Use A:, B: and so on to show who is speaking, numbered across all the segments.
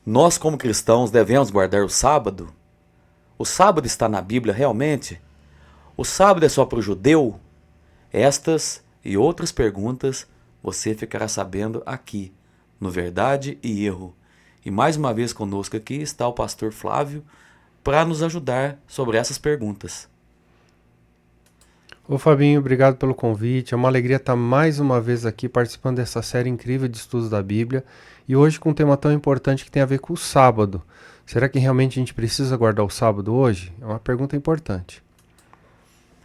A: Nós, como cristãos, devemos guardar o sábado? O sábado está na Bíblia realmente? O sábado é só para o judeu? Estas e outras perguntas você ficará sabendo aqui, no Verdade e Erro. E mais uma vez conosco aqui está o pastor Flávio para nos ajudar sobre essas perguntas.
B: Ô Fabinho, obrigado pelo convite. É uma alegria estar mais uma vez aqui participando dessa série incrível de estudos da Bíblia e hoje com um tema tão importante que tem a ver com o sábado. Será que realmente a gente precisa guardar o sábado hoje? É uma pergunta importante.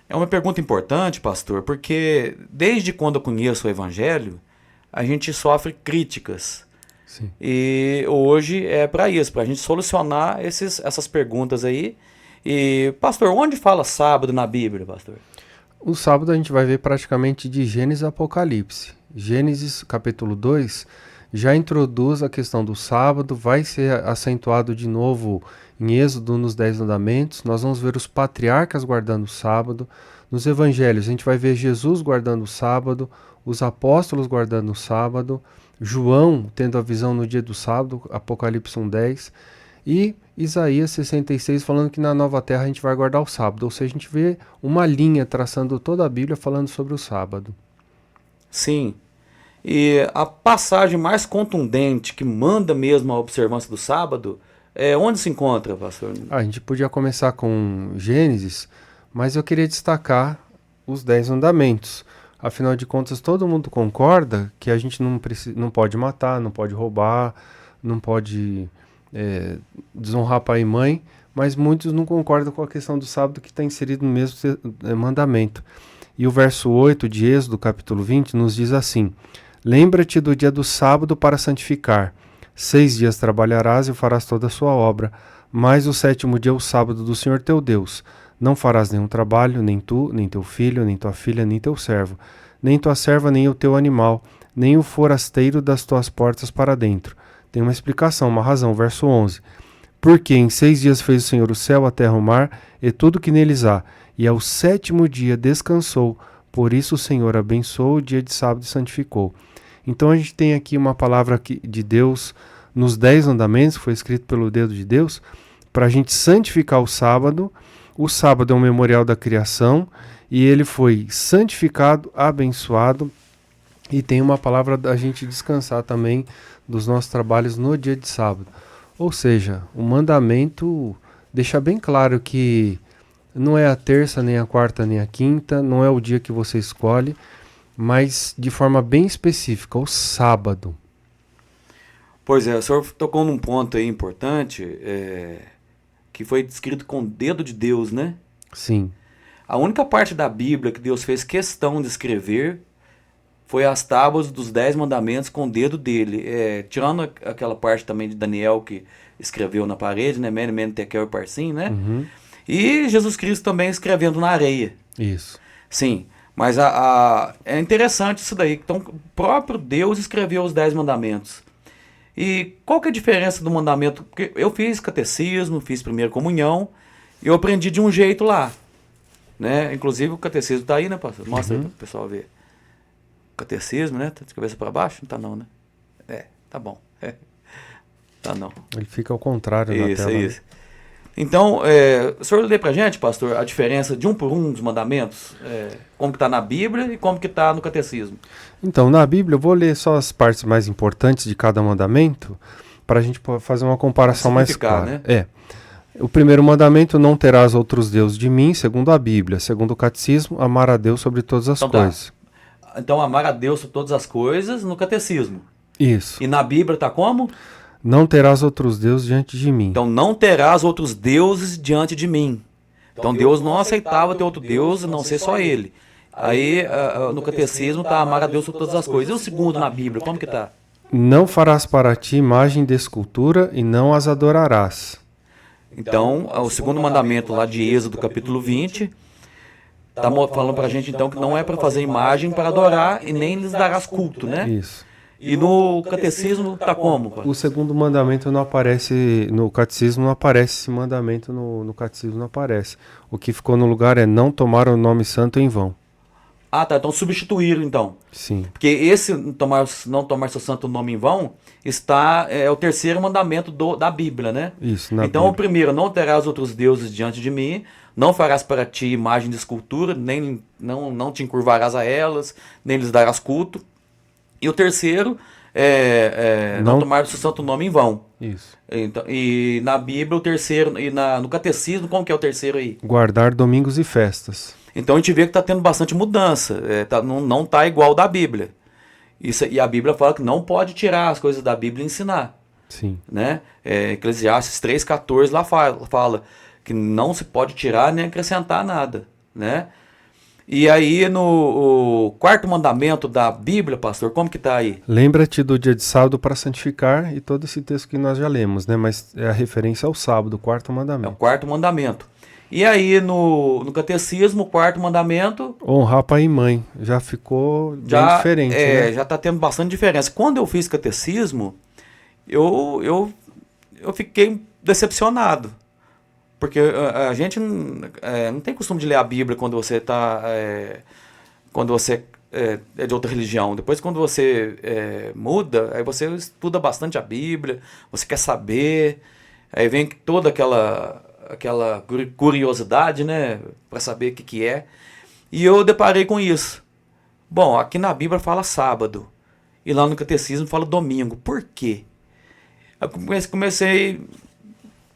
A: É uma pergunta importante, pastor, porque desde quando eu conheço o Evangelho, a gente sofre críticas.
B: Sim.
A: E hoje é para isso, para a gente solucionar essas perguntas aí. E, pastor, onde fala sábado na Bíblia, pastor?
B: O sábado a gente vai ver praticamente de Gênesis a Apocalipse. Gênesis capítulo 2 já introduz a questão do sábado, vai ser acentuado de novo em Êxodo nos 10 mandamentos. Nós vamos ver os patriarcas guardando o sábado. Nos evangelhos a gente vai ver Jesus guardando o sábado, os apóstolos guardando o sábado, João tendo a visão no dia do sábado, Apocalipse 1:10, e Isaías 66 falando que na nova terra a gente vai guardar o sábado. Ou seja, a gente vê uma linha traçando toda a Bíblia falando sobre o sábado.
A: Sim. E a passagem mais contundente que manda mesmo a observância do sábado, onde se encontra, pastor?
B: A gente podia começar com Gênesis, mas eu queria destacar os 10 mandamentos. Afinal de contas, todo mundo concorda que a gente não pode matar, não pode roubar, não pode desonrar pai e mãe, mas muitos não concordam com a questão do sábado que está inserido no mesmo mandamento. E o verso 8 de Êxodo, capítulo 20, nos diz assim: lembra-te do dia do sábado para santificar. 6 dias trabalharás e farás toda a sua obra, mas o 7º dia é o sábado do Senhor teu Deus. Não farás nenhum trabalho, nem tu, nem teu filho, nem tua filha, nem teu servo, nem tua serva, nem o teu animal, nem o forasteiro das tuas portas para dentro. Tem uma explicação, uma razão, verso 11. Porque em 6 dias fez o Senhor o céu, a terra, o mar, e tudo que neles há, e ao 7º dia descansou. Por isso o Senhor abençoou o dia de sábado e santificou. Então a gente tem aqui uma palavra de Deus nos 10 mandamentos, que foi escrito pelo dedo de Deus, para a gente santificar o sábado. O sábado é um memorial da criação e ele foi santificado, abençoado, e tem uma palavra da gente descansar também dos nossos trabalhos no dia de sábado. Ou seja, o mandamento deixa bem claro que não é a terça, nem a quarta, nem a quinta, não é o dia que você escolhe, mas de forma bem específica, o sábado.
A: Pois é, o senhor tocou num ponto aí importante, que foi descrito com o dedo de Deus, né?
B: Sim.
A: A única parte da Bíblia que Deus fez questão de escrever foi as tábuas dos 10 mandamentos com o dedo dele. Tirando aquela parte também de Daniel que escreveu na parede, né? Mene, mene, tekel e parsim, né?
B: Uhum.
A: E Jesus Cristo também escrevendo na areia.
B: Isso.
A: Sim, mas é interessante isso daí. Então, o próprio Deus escreveu os 10 mandamentos. E qual que é a diferença do mandamento? Porque eu fiz catecismo, fiz primeira comunhão, e eu aprendi de um jeito lá. Né? Inclusive o catecismo tá aí, né, pastor? Mostra aí para o pessoal ver. Catecismo, né? Tá de cabeça para baixo? Não tá não, né? Tá bom. Tá não.
B: Ele fica ao contrário na tela.
A: Isso. Né? Então, o senhor lê pra gente, pastor, a diferença de um por um dos mandamentos? Como que tá na Bíblia e como que tá no catecismo?
B: Então, na Bíblia, eu vou ler só as partes mais importantes de cada mandamento, para a gente fazer uma comparação mais clara.
A: Né?
B: O primeiro mandamento: não terás outros deuses de mim, segundo a Bíblia. Segundo o catecismo, amar a Deus sobre todas as coisas.
A: Então, amar a Deus sobre todas as coisas no catecismo.
B: Isso.
A: E na Bíblia tá como?
B: Não terás outros deuses diante de mim.
A: Então, não terás outros deuses diante de mim. Então, Deus não aceitava ter outro Deus, a não ser só Ele. Aí, no catecismo, tá amar a Deus sobre todas as coisas. E o segundo na Bíblia, como que tá?
B: Não farás para ti imagem de escultura e não as adorarás.
A: Então, o segundo mandamento lá de Êxodo, capítulo 20, tá falando pra gente, então, que não é para fazer imagem para adorar e nem lhes darás culto, né?
B: Isso.
A: E no catecismo tá como?
B: O segundo mandamento não aparece, no catecismo não aparece esse mandamento, no catecismo não aparece. O que ficou no lugar é não tomar o nome santo em vão.
A: Ah, tá. Então substituíram, então.
B: Sim,
A: Porque esse não tomar seu santo nome em vão é o terceiro mandamento da Bíblia, né?
B: isso, na
A: Então o
B: Bíblia.
A: primeiro, não terás outros deuses diante de mim, não farás para ti imagem de escultura, nem não te encurvarás a elas, nem lhes darás culto. E o terceiro não
B: Não,
A: tomar seu santo nome em vão.
B: isso.
A: Então, e na Bíblia o terceiro, e no catecismo, como que é o terceiro aí?
B: Guardar domingos e festas.
A: Então a gente vê que está tendo bastante mudança, não está igual da Bíblia. E a Bíblia fala que não pode tirar as coisas da Bíblia e ensinar.
B: Sim.
A: Né? Eclesiastes 3,14 lá fala que não se pode tirar nem acrescentar nada. Né? E aí no quarto mandamento da Bíblia, pastor, como que está aí?
B: Lembra-te do dia de sábado para santificar, e todo esse texto que nós já lemos, né? Mas é a referência ao sábado, o quarto
A: É o
B: mandamento.
A: quarto mandamento. E aí no catecismo, o quarto mandamento
B: Honrar pai e mãe. Já ficou bem
A: já
B: diferente, né?
A: já está tendo bastante diferença. Quando eu fiz catecismo, eu fiquei decepcionado. Porque a gente não tem costume de ler a Bíblia quando você é de outra religião. Depois, quando você muda, aí você estuda bastante a Bíblia, você quer saber, aí vem toda aquela curiosidade, né, para saber o que é. E eu deparei com isso. Bom, aqui na Bíblia fala sábado, e lá no catecismo fala domingo. Por quê? Eu comecei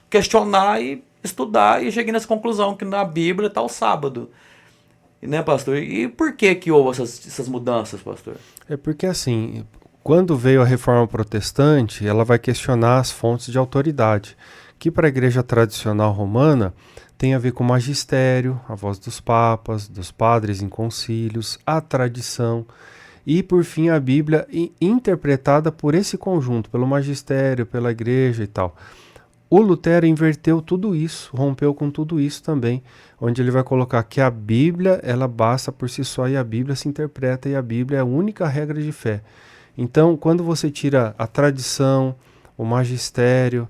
A: a questionar e estudar e cheguei nessa conclusão que na Bíblia está o sábado. Né, pastor? E por que houve essas mudanças, pastor?
B: É porque assim, quando veio a reforma protestante, ela vai questionar as fontes de autoridade, que para a igreja tradicional romana tem a ver com o magistério, a voz dos papas, dos padres em concílios, a tradição e, por fim, a Bíblia interpretada por esse conjunto, pelo magistério, pela igreja e tal. O Lutero inverteu tudo isso, rompeu com tudo isso também, onde ele vai colocar que a Bíblia, ela basta por si só e a Bíblia se interpreta e a Bíblia é a única regra de fé. Então, quando você tira a tradição, o magistério,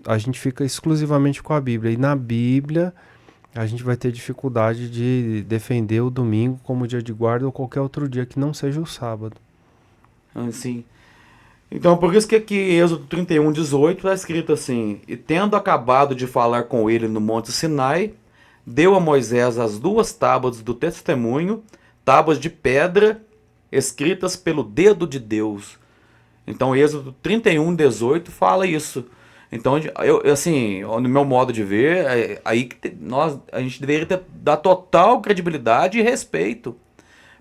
B: a gente fica exclusivamente com a Bíblia. E na Bíblia, a gente vai ter dificuldade de defender o domingo como dia de guarda ou qualquer outro dia que não seja o sábado.
A: Sim. Então, por isso que aqui em Êxodo 31:18 está escrito assim: E tendo acabado de falar com ele no monte Sinai, deu a Moisés as 2 tábuas do testemunho, tábuas de pedra, escritas pelo dedo de Deus. Então, Êxodo 31:18 fala isso. Então, assim, no meu modo de ver, aí que a gente deveria dar total credibilidade e respeito.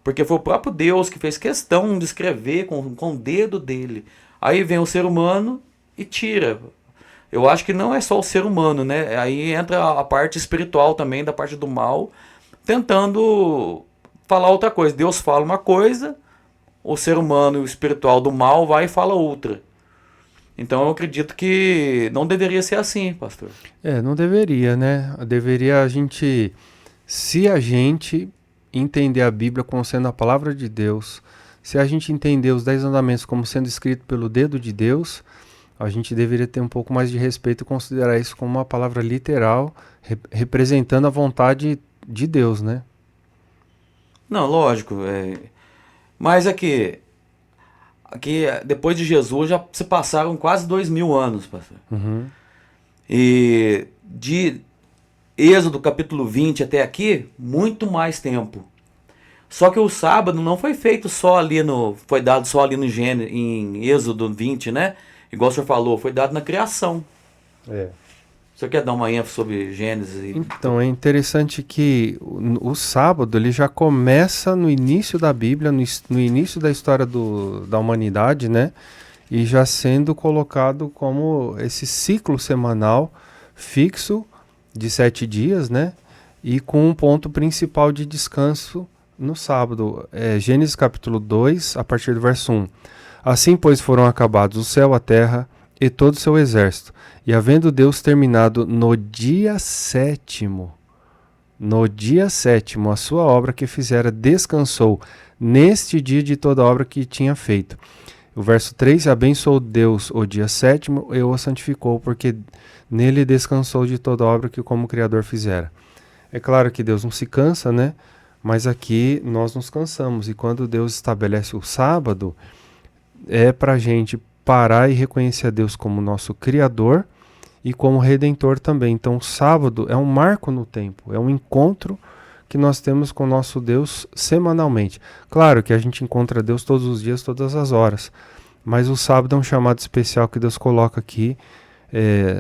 A: Porque foi o próprio Deus que fez questão de escrever com o dedo dele. Aí vem o ser humano e tira. Eu acho que não é só o ser humano, né? Aí entra a parte espiritual também, da parte do mal, tentando falar outra coisa. Deus fala uma coisa, o ser humano e o espiritual do mal vai e fala outra. Então eu acredito que não deveria ser assim, pastor.
B: Não deveria, né? Deveria se a gente entender a Bíblia como sendo a palavra de Deus, se a gente entender os 10 mandamentos como sendo escrito pelo dedo de Deus, a gente deveria ter um pouco mais de respeito e considerar isso como uma palavra literal, representando a vontade de Deus, né?
A: Não, lógico. Mas aqui depois de Jesus já se passaram quase 2000 anos, pastor.
B: Uhum.
A: E de Êxodo capítulo 20 até aqui, muito mais tempo. Só que o sábado não foi feito foi dado só ali no em Êxodo 20, né? Igual o senhor falou, foi dado na criação. O senhor quer dar uma ênfase sobre Gênesis?
B: Então, é interessante que o sábado ele já começa no início da Bíblia, no início da história da humanidade, né? E já sendo colocado como esse ciclo semanal fixo de 7 dias, né? E com um ponto principal de descanso no sábado. Gênesis capítulo 2, a partir do verso 1. Assim, pois, foram acabados o céu, a terra e todo o seu exército. E havendo Deus terminado no dia 7º, a sua obra que fizera, descansou neste dia de toda a obra que tinha feito. O verso 3, abençoou Deus o dia 7º e o santificou, porque nele descansou de toda a obra que como Criador fizera. É claro que Deus não se cansa, né? Mas aqui nós nos cansamos, e quando Deus estabelece o sábado, é para a gente parar e reconhecer a Deus como nosso Criador e como Redentor também. Então o sábado é um marco no tempo, é um encontro que nós temos com o nosso Deus semanalmente. Claro que a gente encontra Deus todos os dias, todas as horas, mas o sábado é um chamado especial que Deus coloca aqui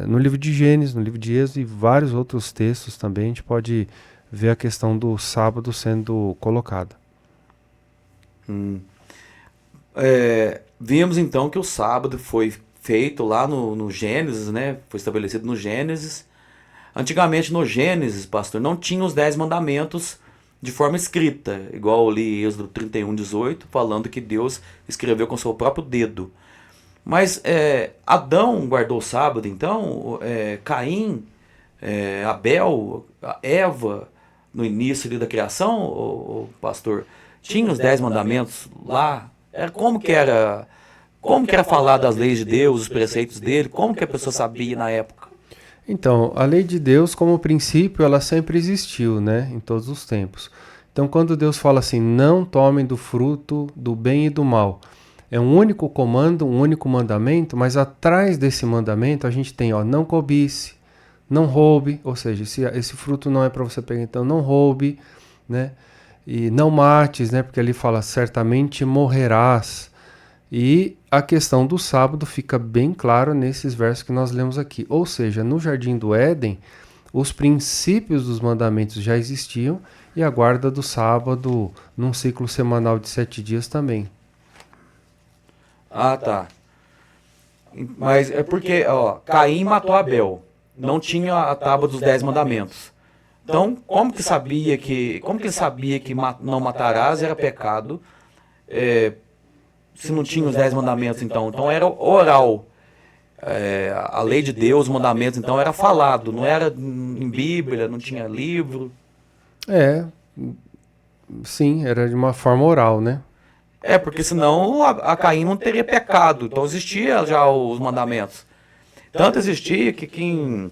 B: no livro de Gênesis, no livro de Êxodo e vários outros textos também. A gente pode ver a questão do sábado sendo colocada.
A: Vimos então que o sábado foi feito lá no Gênesis, né? Foi estabelecido no Gênesis. Antigamente no Gênesis, pastor, não tinha os 10 mandamentos de forma escrita, igual eu li Êxodo 31:18, falando que Deus escreveu com seu próprio dedo. Mas Adão guardou o sábado, então, Caim, Abel, Eva, no início ali da criação, o pastor, tinha os 10 mandamentos lá. Como que era falar das leis de Deus, os preceitos dele, como que a pessoa sabia na época?
B: Então, a lei de Deus, como princípio, ela sempre existiu, né, em todos os tempos. Então, quando Deus fala assim, não tomem do fruto do bem e do mal, é um único comando, um único mandamento, mas atrás desse mandamento a gente tem, não cobice, não roube, ou seja, se esse fruto não é para você pegar, então não roube, né, e não mates, né, porque ali fala, certamente morrerás. E a questão do sábado fica bem claro nesses versos que nós lemos aqui. Ou seja, no Jardim do Éden, os princípios dos mandamentos já existiam e a guarda do sábado num ciclo semanal de 7 dias também.
A: Ah, tá. Mas é porque, Caim matou Abel. Não tinha a tábua dos 10 mandamentos. Então, como que ele sabia que não matarás era pecado? Se não tinha os 10 mandamentos, então era oral. A lei de Deus, os mandamentos, então era falado, não era em Bíblia, não tinha livro.
B: Sim, era de uma forma oral, né?
A: Porque senão a Caim não teria pecado. Então existia já os mandamentos. Tanto existia que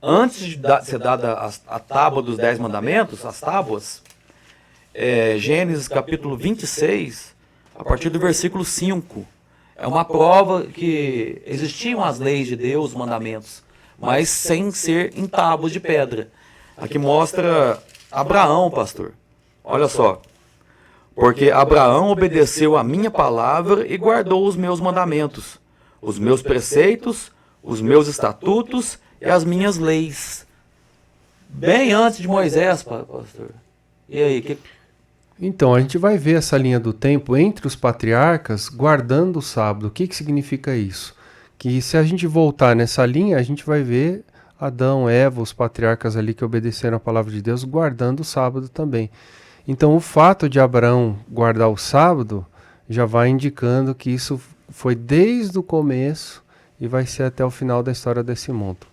A: antes de ser dada a tábua dos 10 mandamentos, as tábuas, Gênesis capítulo 26, a partir do versículo 5, é uma prova que existiam as leis de Deus, os mandamentos, mas sem ser em tábuas de pedra. Aqui mostra Abraão, pastor. Olha só. Porque Abraão obedeceu a minha palavra e guardou os meus mandamentos, os meus preceitos, os meus estatutos e as minhas leis. Bem antes de Moisés, pastor. E aí,
B: Então, a gente vai ver essa linha do tempo entre os patriarcas guardando o sábado. O que significa isso? Que se a gente voltar nessa linha, a gente vai ver Adão, Eva, os patriarcas ali que obedeceram a palavra de Deus, guardando o sábado também. Então, o fato de Abraão guardar o sábado já vai indicando que isso foi desde o começo e vai ser até o final da história desse mundo.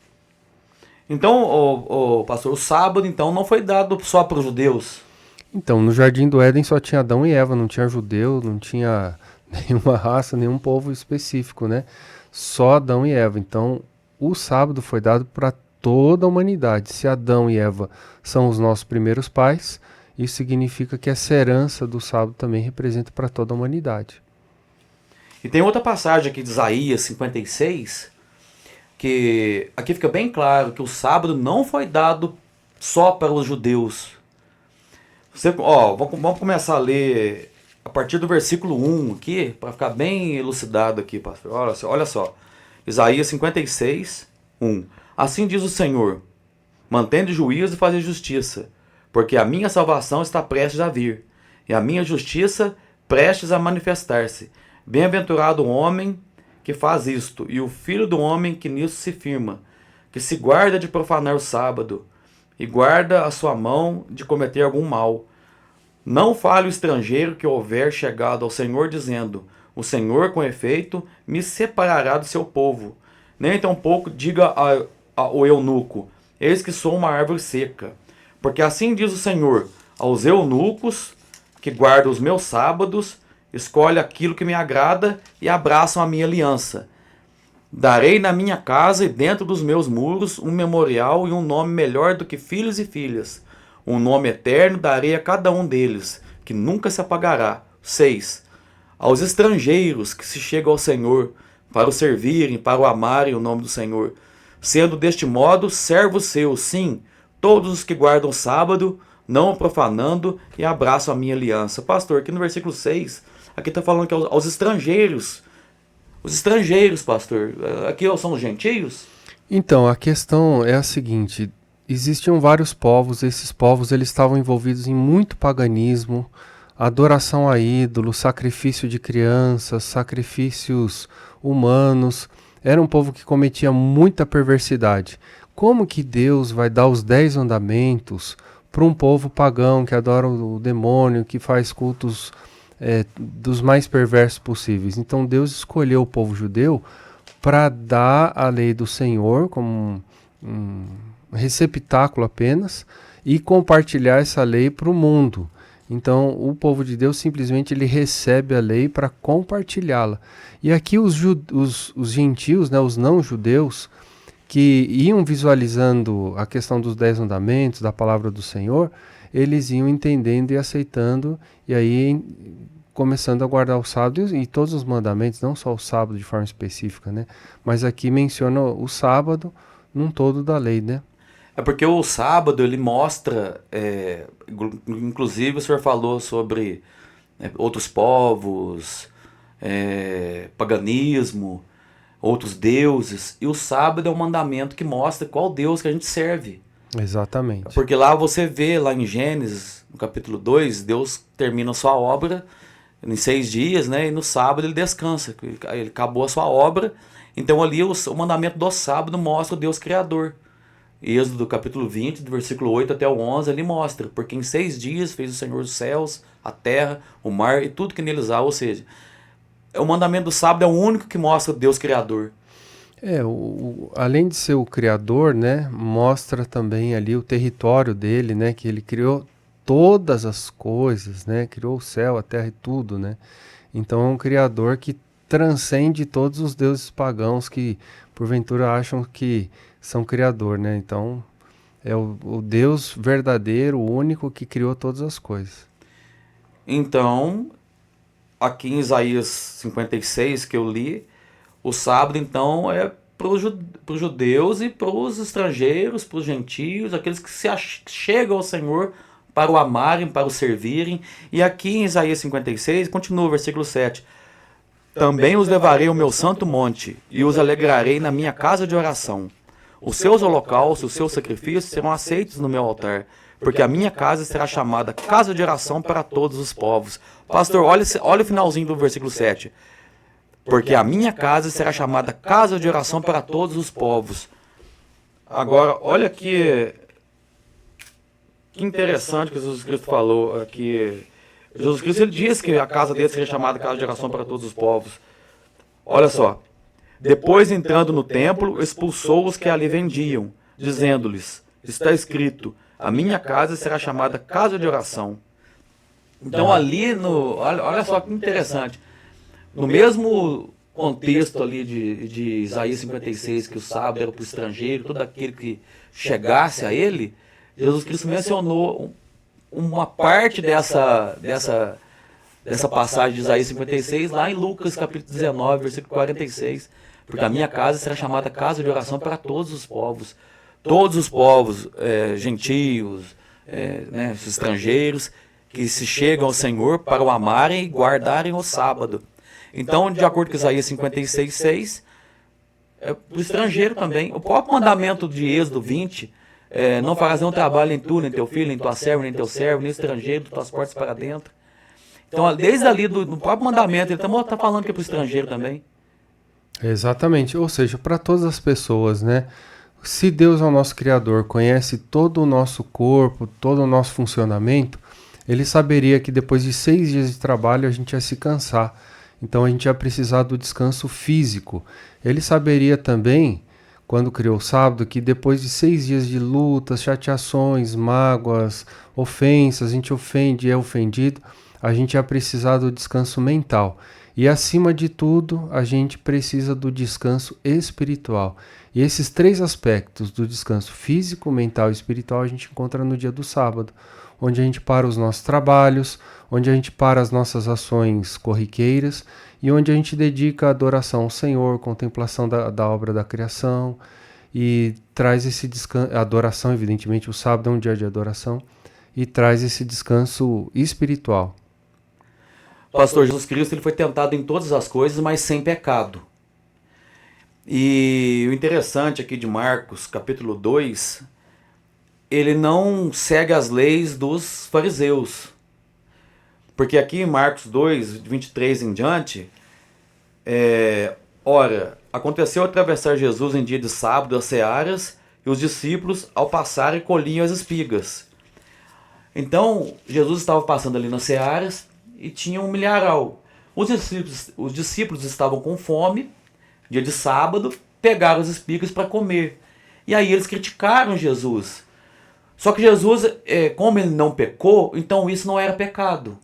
A: Então, pastor, o sábado então não foi dado só para os judeus?
B: Então, no Jardim do Éden só tinha Adão e Eva, não tinha judeu, não tinha nenhuma raça, nenhum povo específico, né? Só Adão e Eva. Então, o sábado foi dado para toda a humanidade. Se Adão e Eva são os nossos primeiros pais, isso significa que essa herança do sábado também representa para toda a humanidade.
A: E tem outra passagem aqui de Isaías 56, que aqui fica bem claro que o sábado não foi dado só para os judeus. Vamos começar a ler a partir do versículo 1 aqui, para ficar bem elucidado aqui, pastor. Olha só. Isaías 56, 1. Assim diz o Senhor, mantendo juízo e fazer justiça, porque a minha salvação está prestes a vir, e a minha justiça prestes a manifestar-se. Bem-aventurado o homem que faz isto, e o filho do homem que nisso se firma, que se guarda de profanar o sábado, e guarda a sua mão de cometer algum mal. Não fale o estrangeiro que houver chegado ao Senhor, dizendo, o Senhor, com efeito, me separará do seu povo. Nem tampouco diga ao eunuco, eis que sou uma árvore seca. Porque assim diz o Senhor, aos eunucos que guardam os meus sábados, escolhe aquilo que me agrada e abraçam a minha aliança. Darei na minha casa e dentro dos meus muros um memorial e um nome melhor do que filhos e filhas, Um nome eterno darei a cada um deles, que nunca se apagará. 6. Aos estrangeiros que se chegam ao Senhor, para o servirem, para o amarem o nome do Senhor, sendo deste modo servos seus, sim, todos os que guardam o sábado, não o profanando, e abraçam a minha aliança. Pastor, aqui no versículo 6, aqui está falando que aos estrangeiros. Os estrangeiros, pastor, aqui são os gentios?
B: Então, a questão é a seguinte: existiam vários povos, esses povos eles estavam envolvidos em muito paganismo, adoração a ídolos, sacrifício de crianças, sacrifícios humanos. Era um povo que cometia muita perversidade. Como que Deus vai dar os 10 mandamentos para um povo pagão que adora o demônio, que faz cultos dos mais perversos possíveis? Então Deus escolheu o povo judeu para dar a lei do Senhor como um receptáculo apenas e compartilhar essa lei para o mundo. Então o povo de Deus simplesmente ele recebe a lei para compartilhá-la. E aqui os gentios, né, os não-judeus, que iam visualizando a questão dos 10 mandamentos, da palavra do Senhor, eles iam entendendo e aceitando, e aí começando a guardar o sábado e todos os mandamentos, não só o sábado de forma específica, né? Mas aqui menciona o sábado num todo da lei, né?
A: É porque o sábado ele mostra, inclusive o senhor falou sobre outros povos, paganismo, outros deuses, e o sábado é um mandamento que mostra qual Deus que a gente serve.
B: Exatamente.
A: Porque lá você vê, lá em Gênesis, no capítulo 2, Deus termina a sua obra em 6 dias, né? E no sábado ele descansa, ele acabou a sua obra. Então ali o mandamento do sábado mostra o Deus Criador. Êxodo capítulo 20, do versículo 8 até o 11, ele mostra: porque em 6 dias fez o Senhor os céus, a terra, o mar e tudo que neles há. Ou seja, o mandamento do sábado é o único que mostra o Deus Criador.
B: Além de ser o Criador, né, mostra também ali o território dele, né, que ele criou todas as coisas, né, criou o céu, a terra e tudo, né. Então é um Criador que transcende todos os deuses pagãos que porventura acham que são Criador, né. Então é o Deus verdadeiro, o único que criou todas as coisas.
A: Então, aqui em Isaías 56 que eu li, o sábado então é para os judeus e para os estrangeiros, para os gentios, aqueles que se chegam ao Senhor para o amarem, para o servirem. E aqui em Isaías 56, continua o versículo 7. Também os levarei ao meu santo monte e os alegrarei na minha casa de oração. Os seus holocaustos, os seus sacrifícios serão aceitos no meu altar, porque a minha casa será chamada casa de oração para todos os povos. Pastor, olha o finalzinho do versículo 7. Porque a minha casa será chamada casa de oração para todos os povos. Agora, olha que interessante que Jesus Cristo falou aqui. Jesus Cristo ele diz que a casa dele seria chamada casa de oração para todos os povos. Olha só. Depois, entrando no templo, expulsou os que ali vendiam, dizendo-lhes: está escrito, a minha casa será chamada casa de oração. Então ali, olha só que interessante. No mesmo contexto ali de Isaías 56, que o sábado era para o estrangeiro, todo aquele que chegasse a ele, Jesus Cristo mencionou uma parte dessa passagem de Isaías 56 lá em Lucas capítulo 19, versículo 46. Porque a minha casa será chamada casa de oração para todos os povos. Todos os povos, gentios, né, estrangeiros, que se chegam ao Senhor para o amarem e guardarem o sábado. Então, de acordo com Isaías 56, 6, para o estrangeiro também. O próprio mandamento de Êxodo 20, não farás nenhum trabalho nem tu, nem teu filho, nem tua serva, nem teu servo, nem estrangeiro, tu tuas portas para dentro. Então, desde ali, do próprio mandamento, ele está falando que é para o estrangeiro também.
B: Exatamente, ou seja, para todas as pessoas, né? Se Deus é o nosso Criador, conhece todo o nosso corpo, todo o nosso funcionamento, ele saberia que depois de 6 dias de trabalho a gente ia se cansar. Então a gente ia precisar do descanso físico. Ele saberia também, quando criou o sábado, que depois de 6 dias de lutas, chateações, mágoas, ofensas, a gente ofende e é ofendido, a gente ia precisar do descanso mental. E acima de tudo, a gente precisa do descanso espiritual. E esses três aspectos do descanso físico, mental e espiritual a gente encontra no dia do sábado, onde a gente para os nossos trabalhos, onde a gente para as nossas ações corriqueiras e onde a gente dedica a adoração ao Senhor, contemplação da obra da criação e traz esse descanso, adoração, evidentemente, o sábado é um dia de adoração e traz esse descanso espiritual.
A: O pastor Jesus Cristo ele foi tentado em todas as coisas, mas sem pecado. E o interessante aqui de Marcos, capítulo 2, ele não segue as leis dos fariseus. Porque aqui em Marcos 2, 23 em diante, ora, aconteceu atravessar Jesus em dia de sábado as searas, e os discípulos, ao passarem, colhiam as espigas. Então, Jesus estava passando ali nas searas e tinha um milharal. Os discípulos estavam com fome, dia de sábado, pegaram as espigas para comer. E aí eles criticaram Jesus. Só que Jesus, como ele não pecou, então isso não era pecado.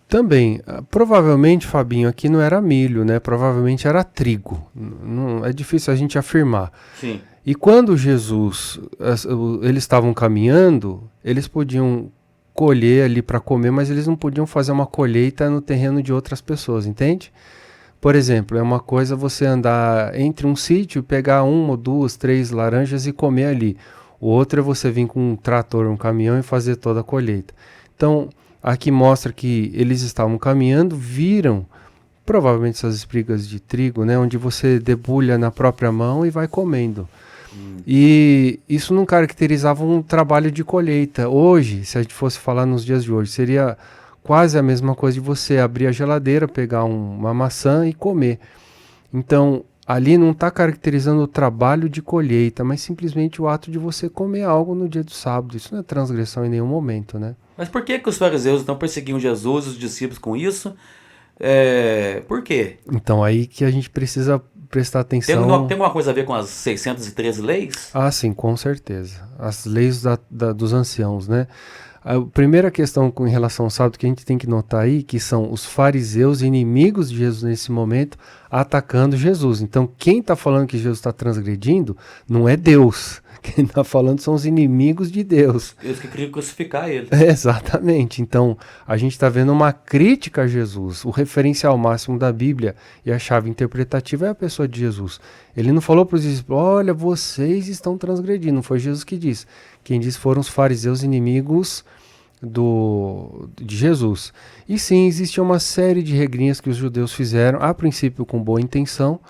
B: Também, provavelmente, Fabinho, aqui não era milho, né? Provavelmente era trigo. Não, é difícil a gente afirmar.
A: Sim.
B: E quando Jesus, eles estavam caminhando, eles podiam colher ali para comer, mas eles não podiam fazer uma colheita no terreno de outras pessoas, entende? Por exemplo, é uma coisa você andar entre um sítio, pegar 1 ou 2, 3 laranjas e comer ali. O outro é você vir com um trator, um caminhão e fazer toda a colheita. Então, aqui mostra que eles estavam caminhando, viram provavelmente essas espigas de trigo, né, onde você debulha na própria mão e vai comendo. E isso não caracterizava um trabalho de colheita. Hoje, se a gente fosse falar nos dias de hoje, seria quase a mesma coisa de você abrir a geladeira, pegar uma maçã e comer. Então, ali não está caracterizando o trabalho de colheita, mas simplesmente o ato de você comer algo no dia do sábado. Isso não é transgressão em nenhum momento, né?
A: Mas por que os fariseus então perseguiam Jesus e os discípulos com isso? Por quê?
B: Então, aí que a gente precisa prestar atenção.
A: Tem alguma coisa a ver com as 613 leis?
B: Ah, sim, com certeza. As leis dos anciãos, né? A primeira questão em relação ao sábado que a gente tem que notar aí, que são os fariseus inimigos de Jesus nesse momento, atacando Jesus. Então, quem está falando que Jesus está transgredindo não é Deus. Quem está falando são os inimigos de Deus.
A: Eles que queriam crucificar ele.
B: Exatamente. Então, a gente está vendo uma crítica a Jesus. O referencial máximo da Bíblia e a chave interpretativa é a pessoa de Jesus. Ele não falou para os discípulos, olha, vocês estão transgredindo. Não foi Jesus que disse. Quem disse foram os fariseus inimigos de Jesus. E sim, existe uma série de regrinhas que os judeus fizeram, a princípio com boa intenção,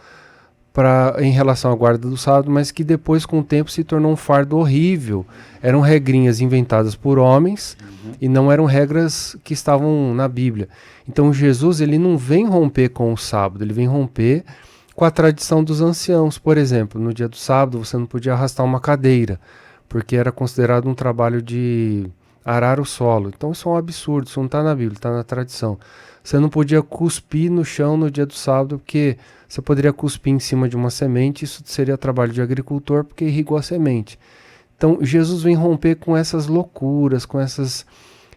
B: em relação à guarda do sábado, mas que depois, com o tempo, se tornou um fardo horrível. Eram regrinhas inventadas por homens e não eram regras que estavam na Bíblia. Então Jesus ele não vem romper com o sábado, ele vem romper com a tradição dos anciãos. Por exemplo, no dia do sábado você não podia arrastar uma cadeira, porque era considerado um trabalho de arar o solo. Então isso é um absurdo, isso não está na Bíblia, está na tradição. Você não podia cuspir no chão no dia do sábado, porque você poderia cuspir em cima de uma semente, isso seria trabalho de agricultor, porque irrigou a semente. Então Jesus vem romper com essas loucuras, com essas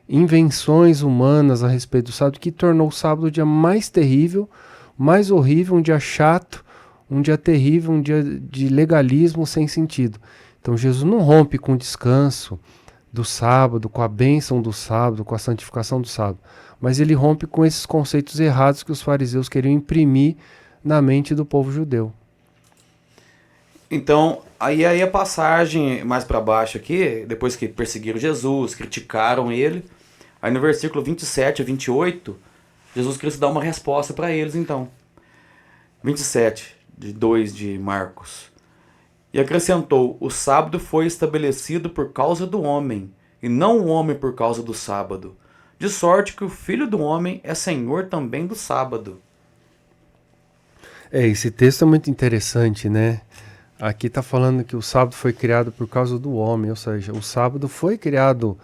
B: invenções humanas a respeito do sábado, que tornou o sábado o dia mais terrível, mais horrível, um dia chato, um dia terrível, um dia de legalismo sem sentido. Então Jesus não rompe com o descanso do sábado, com a bênção do sábado, com a santificação do sábado, mas ele rompe com esses conceitos errados que os fariseus queriam imprimir na mente do povo judeu.
A: Então, aí a passagem mais para baixo aqui, depois que perseguiram Jesus, criticaram ele, aí no versículo 27 a 28, Jesus Cristo dá uma resposta para eles então. 27, de 2 de Marcos. E acrescentou, o sábado foi estabelecido por causa do homem, e não o homem por causa do sábado. De sorte que o Filho do Homem é Senhor também do sábado.
B: Esse texto é muito interessante, né? Aqui está falando que o sábado foi criado por causa do homem, ou seja, o sábado foi criado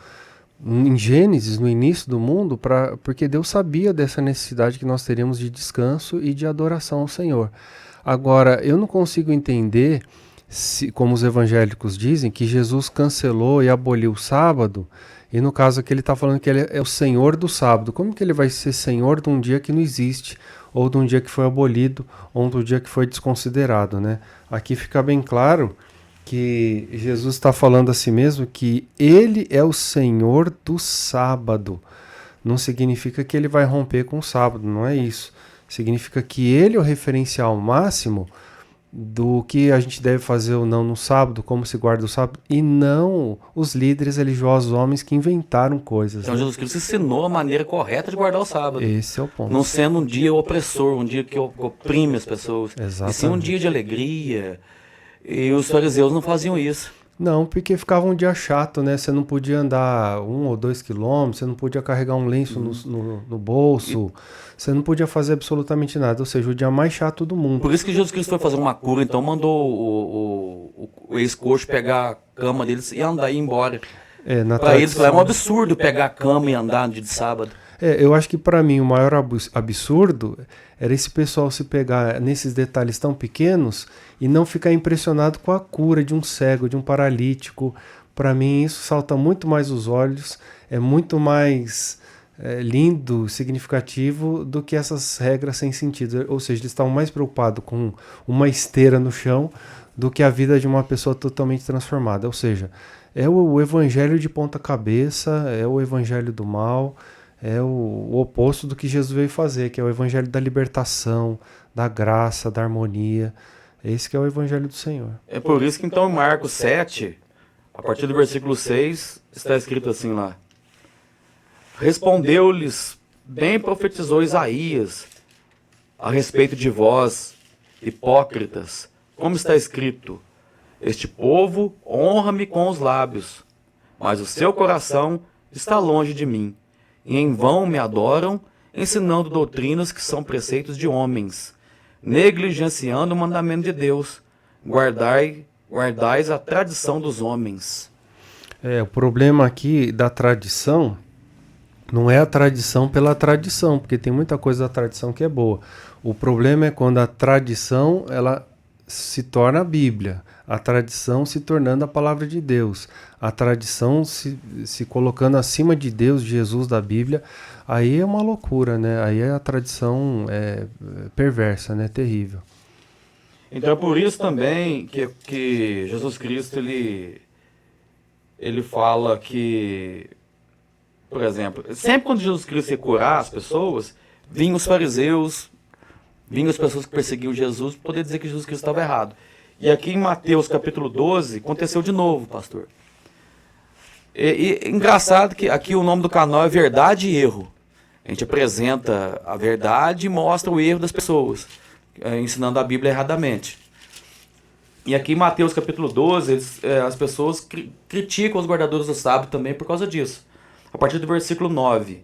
B: em Gênesis, no início do mundo, porque Deus sabia dessa necessidade que nós teríamos de descanso e de adoração ao Senhor. Agora, eu não consigo entender como os evangélicos dizem, que Jesus cancelou e aboliu o sábado, e no caso aqui ele está falando que ele é o Senhor do sábado. Como que ele vai ser Senhor de um dia que não existe, ou de um dia que foi abolido, ou de um dia que foi desconsiderado, né? Aqui fica bem claro que Jesus está falando a si mesmo que ele é o Senhor do sábado. Não significa que ele vai romper com o sábado, não é isso. Significa que ele é o referencial máximo do que a gente deve fazer ou não no sábado, como se guarda o sábado, e não os líderes religiosos, homens que inventaram coisas.
A: Então
B: né?
A: Jesus Cristo ensinou a maneira correta de guardar o sábado.
B: Esse é o ponto.
A: Não sendo um dia opressor, um dia que oprime as pessoas.
B: Exatamente.
A: E sim um dia de alegria. E os fariseus não faziam isso.
B: Não, porque ficava um dia chato, né? Você não podia andar 1 ou 2 quilômetros, você não podia carregar um lenço no bolso, você não podia fazer absolutamente nada. Ou seja, o dia mais chato do mundo.
A: Por isso que Jesus Cristo foi fazer uma cura, então mandou o ex-coxo pegar a cama deles e andar e ir embora. Para eles é um absurdo pegar a cama e andar no dia de sábado.
B: Eu acho que para mim o maior absurdo era esse pessoal se pegar nesses detalhes tão pequenos e não ficar impressionado com a cura de um cego, de um paralítico. Para mim isso salta muito mais os olhos, é muito mais lindo, significativo do que essas regras sem sentido. Ou seja, eles estavam mais preocupados com uma esteira no chão do que a vida de uma pessoa totalmente transformada. Ou seja, é o evangelho de ponta cabeça, é o evangelho do mal. É o oposto do que Jesus veio fazer, que é o evangelho da libertação, da graça, da harmonia. Esse que é o evangelho do Senhor.
A: É por isso que então em Marcos 7, a partir do versículo 6, está escrito assim lá. Respondeu-lhes, bem profetizou Isaías, a respeito de vós, hipócritas, como está escrito, este povo honra-me com os lábios, mas o seu coração está longe de mim. E em vão me adoram, ensinando doutrinas que são preceitos de homens, negligenciando o mandamento de Deus. Guardais a tradição dos homens.
B: O problema aqui da tradição não é a tradição pela tradição, porque tem muita coisa da tradição que é boa. O problema é quando a tradição ela se torna a Bíblia, a tradição se tornando a palavra de Deus, a tradição se colocando acima de Deus, de Jesus, da Bíblia, aí é uma loucura, né? Aí a tradição é perversa, né? Terrível.
A: Então é por isso também que Jesus Cristo ele fala que, por exemplo, sempre quando Jesus Cristo ia curar as pessoas, vinham os fariseus, vinham as pessoas que perseguiam Jesus para poder dizer que Jesus Cristo estava errado. E aqui em Mateus capítulo 12, aconteceu de novo, pastor. E engraçado que aqui o nome do canal é Verdade e Erro. A gente apresenta a verdade e mostra o erro das pessoas, ensinando a Bíblia erradamente. E aqui em Mateus capítulo 12, as pessoas criticam os guardadores do sábado também por causa disso. A partir do versículo 9.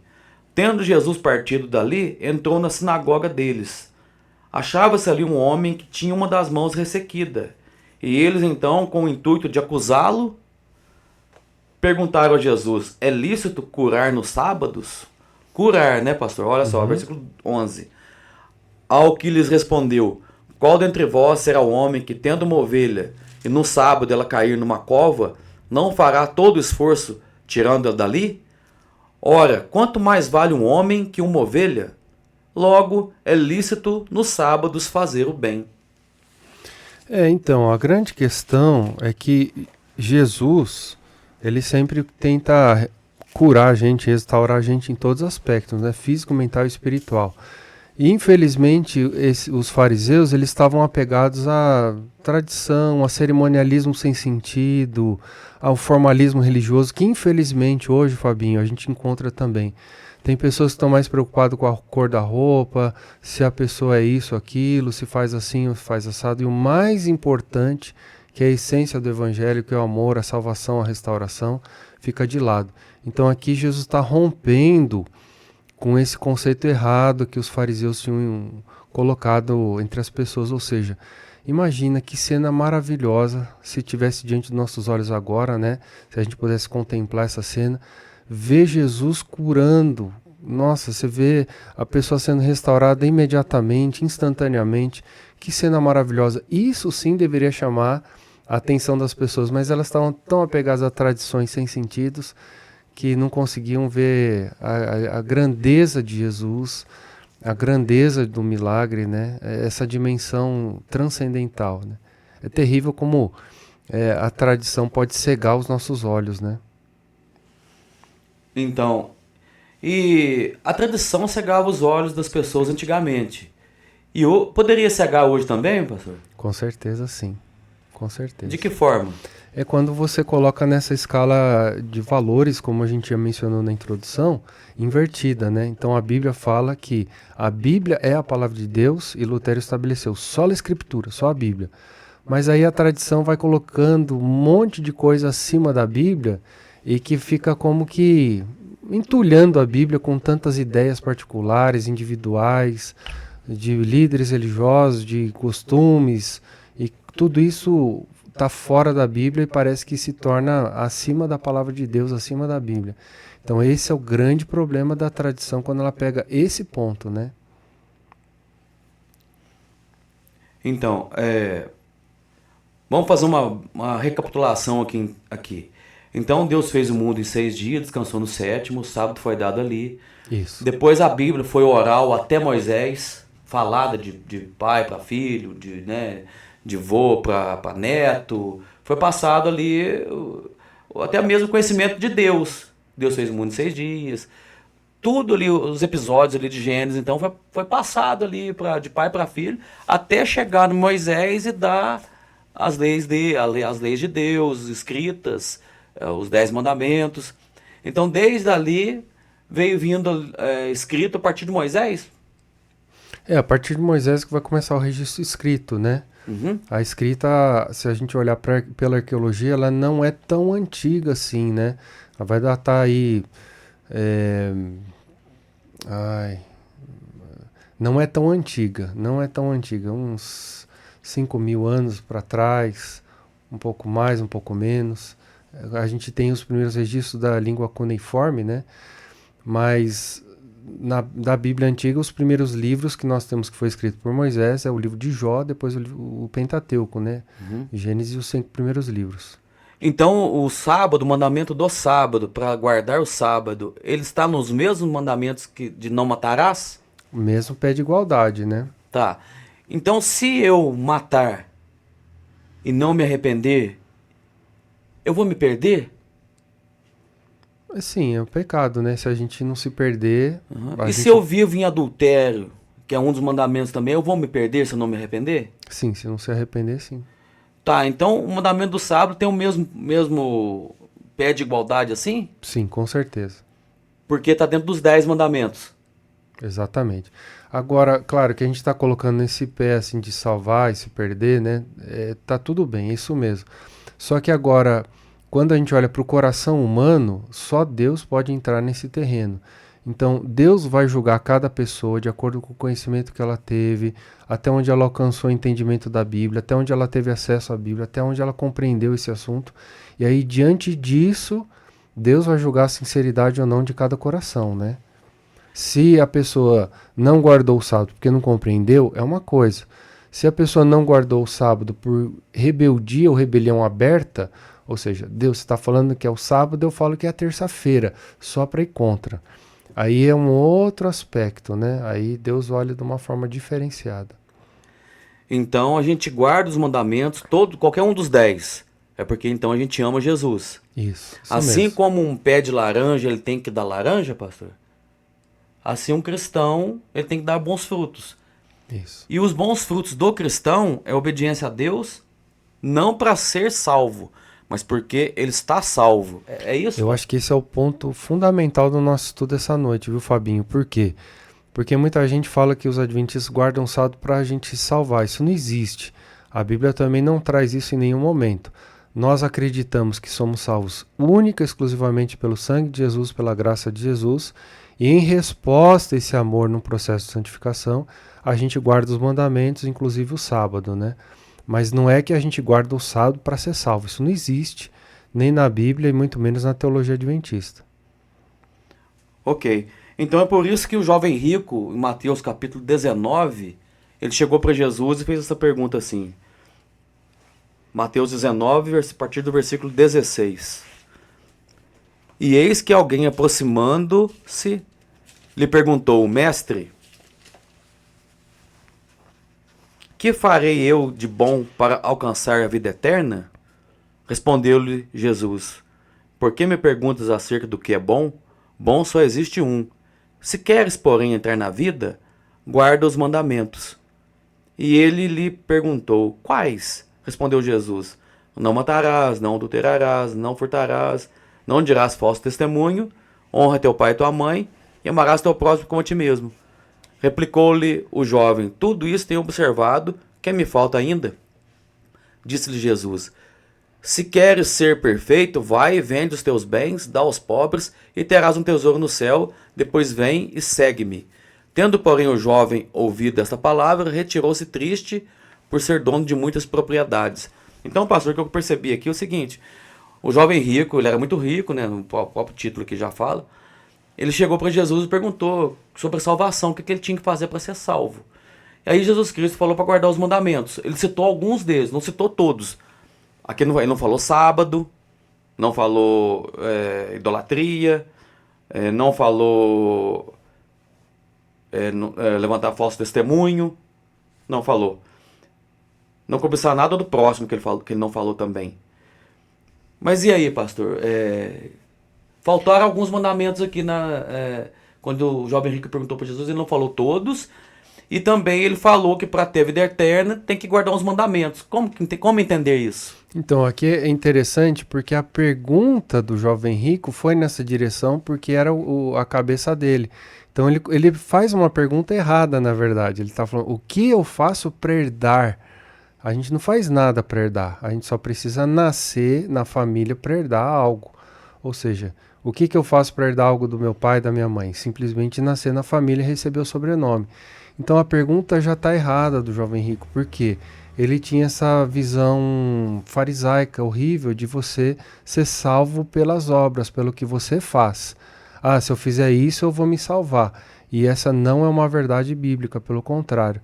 A: Tendo Jesus partido dali, entrou na sinagoga deles. Achava-se ali um homem que tinha uma das mãos ressequida. E eles então, com o intuito de acusá-lo, perguntaram a Jesus, é lícito curar nos sábados? Curar, né, pastor? Olha só, versículo 11. Ao que lhes respondeu, qual dentre vós será o homem que, tendo uma ovelha, e no sábado ela cair numa cova, não fará todo o esforço tirando-a dali? Ora, quanto mais vale um homem que uma ovelha? Logo, é lícito nos sábados fazer o bem.
B: Então, a grande questão é que Jesus, ele sempre tenta curar a gente, restaurar a gente em todos os aspectos, né? Físico, mental e espiritual. E, infelizmente, os fariseus, eles estavam apegados à tradição, a cerimonialismo sem sentido, ao formalismo religioso, que, infelizmente, hoje, Fabinho, a gente encontra também. Tem pessoas que estão mais preocupadas com a cor da roupa, se a pessoa é isso, aquilo, se faz assim ou faz assado. E o mais importante, que é a essência do evangelho, que é o amor, a salvação, a restauração, fica de lado. Então aqui Jesus está rompendo com esse conceito errado que os fariseus tinham colocado entre as pessoas. Ou seja, imagina que cena maravilhosa se tivesse diante dos nossos olhos agora, né? Se a gente pudesse contemplar essa cena, ver Jesus curando. Nossa, você vê a pessoa sendo restaurada imediatamente, instantaneamente. Que cena maravilhosa. Isso sim deveria chamar a atenção das pessoas, mas elas estavam tão apegadas a tradições sem sentidos que não conseguiam ver a grandeza de Jesus, a grandeza do milagre, né? Essa dimensão transcendental, né? É terrível como a tradição pode cegar os nossos olhos, né?
A: Então, e a tradição cegava os olhos das pessoas antigamente. E poderia cegar hoje também, pastor?
B: Com certeza, sim. Com certeza.
A: De que forma?
B: É quando você coloca nessa escala de valores, como a gente já mencionou na introdução, invertida, né? Então a Bíblia fala que a Bíblia é a palavra de Deus e Lutero estabeleceu só a Escritura, só a Bíblia. Mas aí a tradição vai colocando um monte de coisa acima da Bíblia e que fica como que entulhando a Bíblia com tantas ideias particulares, individuais, de líderes religiosos, de costumes, e tudo isso está fora da Bíblia e parece que se torna acima da palavra de Deus, acima da Bíblia. Então esse é o grande problema da tradição quando ela pega esse ponto, né?
A: Então, vamos fazer uma recapitulação aqui. Então Deus fez o mundo em 6 dias, descansou no sétimo, o sábado foi dado ali.
B: Isso.
A: Depois a Bíblia foi oral até Moisés, falada de pai para filho, de vô para neto. Foi passado ali até mesmo o conhecimento de Deus. Deus fez o mundo em 6 dias. Tudo ali, os episódios ali de Gênesis, então foi passado ali de pai para filho, até chegar no Moisés e dar as leis de Deus escritas, os 10 mandamentos. Então desde ali veio vindo escrito a partir de Moisés.
B: A partir de Moisés que vai começar o registro escrito, né?
A: Uhum.
B: A escrita, se a gente olhar pela arqueologia, ela não é tão antiga assim, né? Ela vai datar aí... não é tão antiga, uns 5.000 anos para trás, um pouco mais, um pouco menos. A gente tem os primeiros registros da língua cuneiforme, né? Mas da Bíblia Antiga, os primeiros livros que nós temos que foi escrito por Moisés é o livro de Jó, depois o Pentateuco, né?
A: Uhum.
B: Gênesis e os 5 primeiros livros.
A: Então o sábado, o mandamento do sábado, para guardar o sábado, ele está nos mesmos mandamentos de não matarás?
B: O mesmo pé de igualdade, né?
A: Tá. Então se eu matar e não me arrepender, eu vou me perder?
B: Sim, é um pecado, né? Se a gente não se perder...
A: E se eu vivo em adultério, que é um dos mandamentos também, eu vou me perder se eu não me arrepender?
B: Sim, se não se arrepender, sim.
A: Tá, então o mandamento do sábado tem o mesmo pé de igualdade assim?
B: Sim, com certeza.
A: Porque tá dentro dos 10 mandamentos.
B: Exatamente. Agora, claro que a gente está colocando nesse pé assim de salvar e se perder, né? Tá tudo bem, é isso mesmo. Só que agora, quando a gente olha para o coração humano, só Deus pode entrar nesse terreno. Então, Deus vai julgar cada pessoa de acordo com o conhecimento que ela teve, até onde ela alcançou o entendimento da Bíblia, até onde ela teve acesso à Bíblia, até onde ela compreendeu esse assunto. E aí, diante disso, Deus vai julgar a sinceridade ou não de cada coração, né? Se a pessoa não guardou o sábado porque não compreendeu, é uma coisa. Se a pessoa não guardou o sábado por rebeldia ou rebelião aberta, ou seja, Deus está falando que é o sábado, eu falo que é a terça-feira, só para ir contra. Aí é um outro aspecto, né? Aí Deus olha de uma forma diferenciada.
A: Então a gente guarda os mandamentos, qualquer um dos 10. É porque então a gente ama Jesus.
B: Isso
A: Assim
B: mesmo.
A: como um pé de laranja ele tem que dar laranja, pastor, assim um cristão ele tem que dar bons frutos.
B: Isso.
A: E os bons frutos do cristão é obediência a Deus, não para ser salvo, mas porque ele está salvo. É isso?
B: Eu acho que esse é o ponto fundamental do nosso estudo essa noite, viu, Fabinho? Por quê? Porque muita gente fala que os adventistas guardam o sábado para a gente se salvar. Isso não existe. A Bíblia também não traz isso em nenhum momento. Nós acreditamos que somos salvos única e exclusivamente pelo sangue de Jesus, pela graça de Jesus, e em resposta a esse amor no processo de santificação, a gente guarda os mandamentos, inclusive o sábado, né? Mas não é que a gente guarda o sábado para ser salvo. Isso não existe, nem na Bíblia e muito menos na teologia adventista.
A: Ok. Então é por isso que o jovem rico, em Mateus capítulo 19, ele chegou para Jesus e fez essa pergunta assim: Mateus 19, a partir do versículo 16. E eis que alguém, aproximando-se, lhe perguntou: Mestre, que farei eu de bom para alcançar a vida eterna? Respondeu-lhe Jesus: Por que me perguntas acerca do que é bom? Bom só existe um. Se queres, porém, entrar na vida, guarda os mandamentos. E ele lhe perguntou: Quais? Respondeu Jesus: Não matarás, não adulterarás, não furtarás, não dirás falso testemunho, honra teu pai e tua mãe, e amarás teu próximo como a ti mesmo. Replicou-lhe o jovem: Tudo isso tenho observado, que me falta ainda? Disse-lhe Jesus: Se queres ser perfeito, vai e vende os teus bens, dá aos pobres, e terás um tesouro no céu, depois vem e segue-me. Tendo, porém, o jovem ouvido esta palavra, retirou-se triste por ser dono de muitas propriedades. Então, pastor, o que eu percebi aqui é o seguinte: o jovem rico, ele era muito rico, né, no próprio título que já fala. Ele chegou para Jesus e perguntou sobre a salvação, o que ele tinha que fazer para ser salvo. E aí Jesus Cristo falou para guardar os mandamentos. Ele citou alguns deles, não citou todos. Aqui ele não falou sábado, não falou idolatria, não falou levantar falso testemunho, não falou. Não cobiçar nada do próximo, que ele não falou também. Mas e aí, pastor? Faltaram alguns mandamentos aqui quando o jovem rico perguntou para Jesus, ele não falou todos. E também ele falou que para ter vida eterna tem que guardar os mandamentos. Como entender isso?
B: Então, aqui é interessante porque a pergunta do jovem rico foi nessa direção porque era a cabeça dele. Então, ele faz uma pergunta errada, na verdade. Ele está falando: o que eu faço para herdar? A gente não faz nada para herdar. A gente só precisa nascer na família para herdar algo. Ou seja, o que eu faço para herdar algo do meu pai e da minha mãe? Simplesmente nascer na família e receber o sobrenome. Então a pergunta já está errada do jovem rico. Por quê? Ele tinha essa visão farisaica, horrível, de você ser salvo pelas obras, pelo que você faz. Ah, se eu fizer isso, eu vou me salvar. E essa não é uma verdade bíblica, pelo contrário.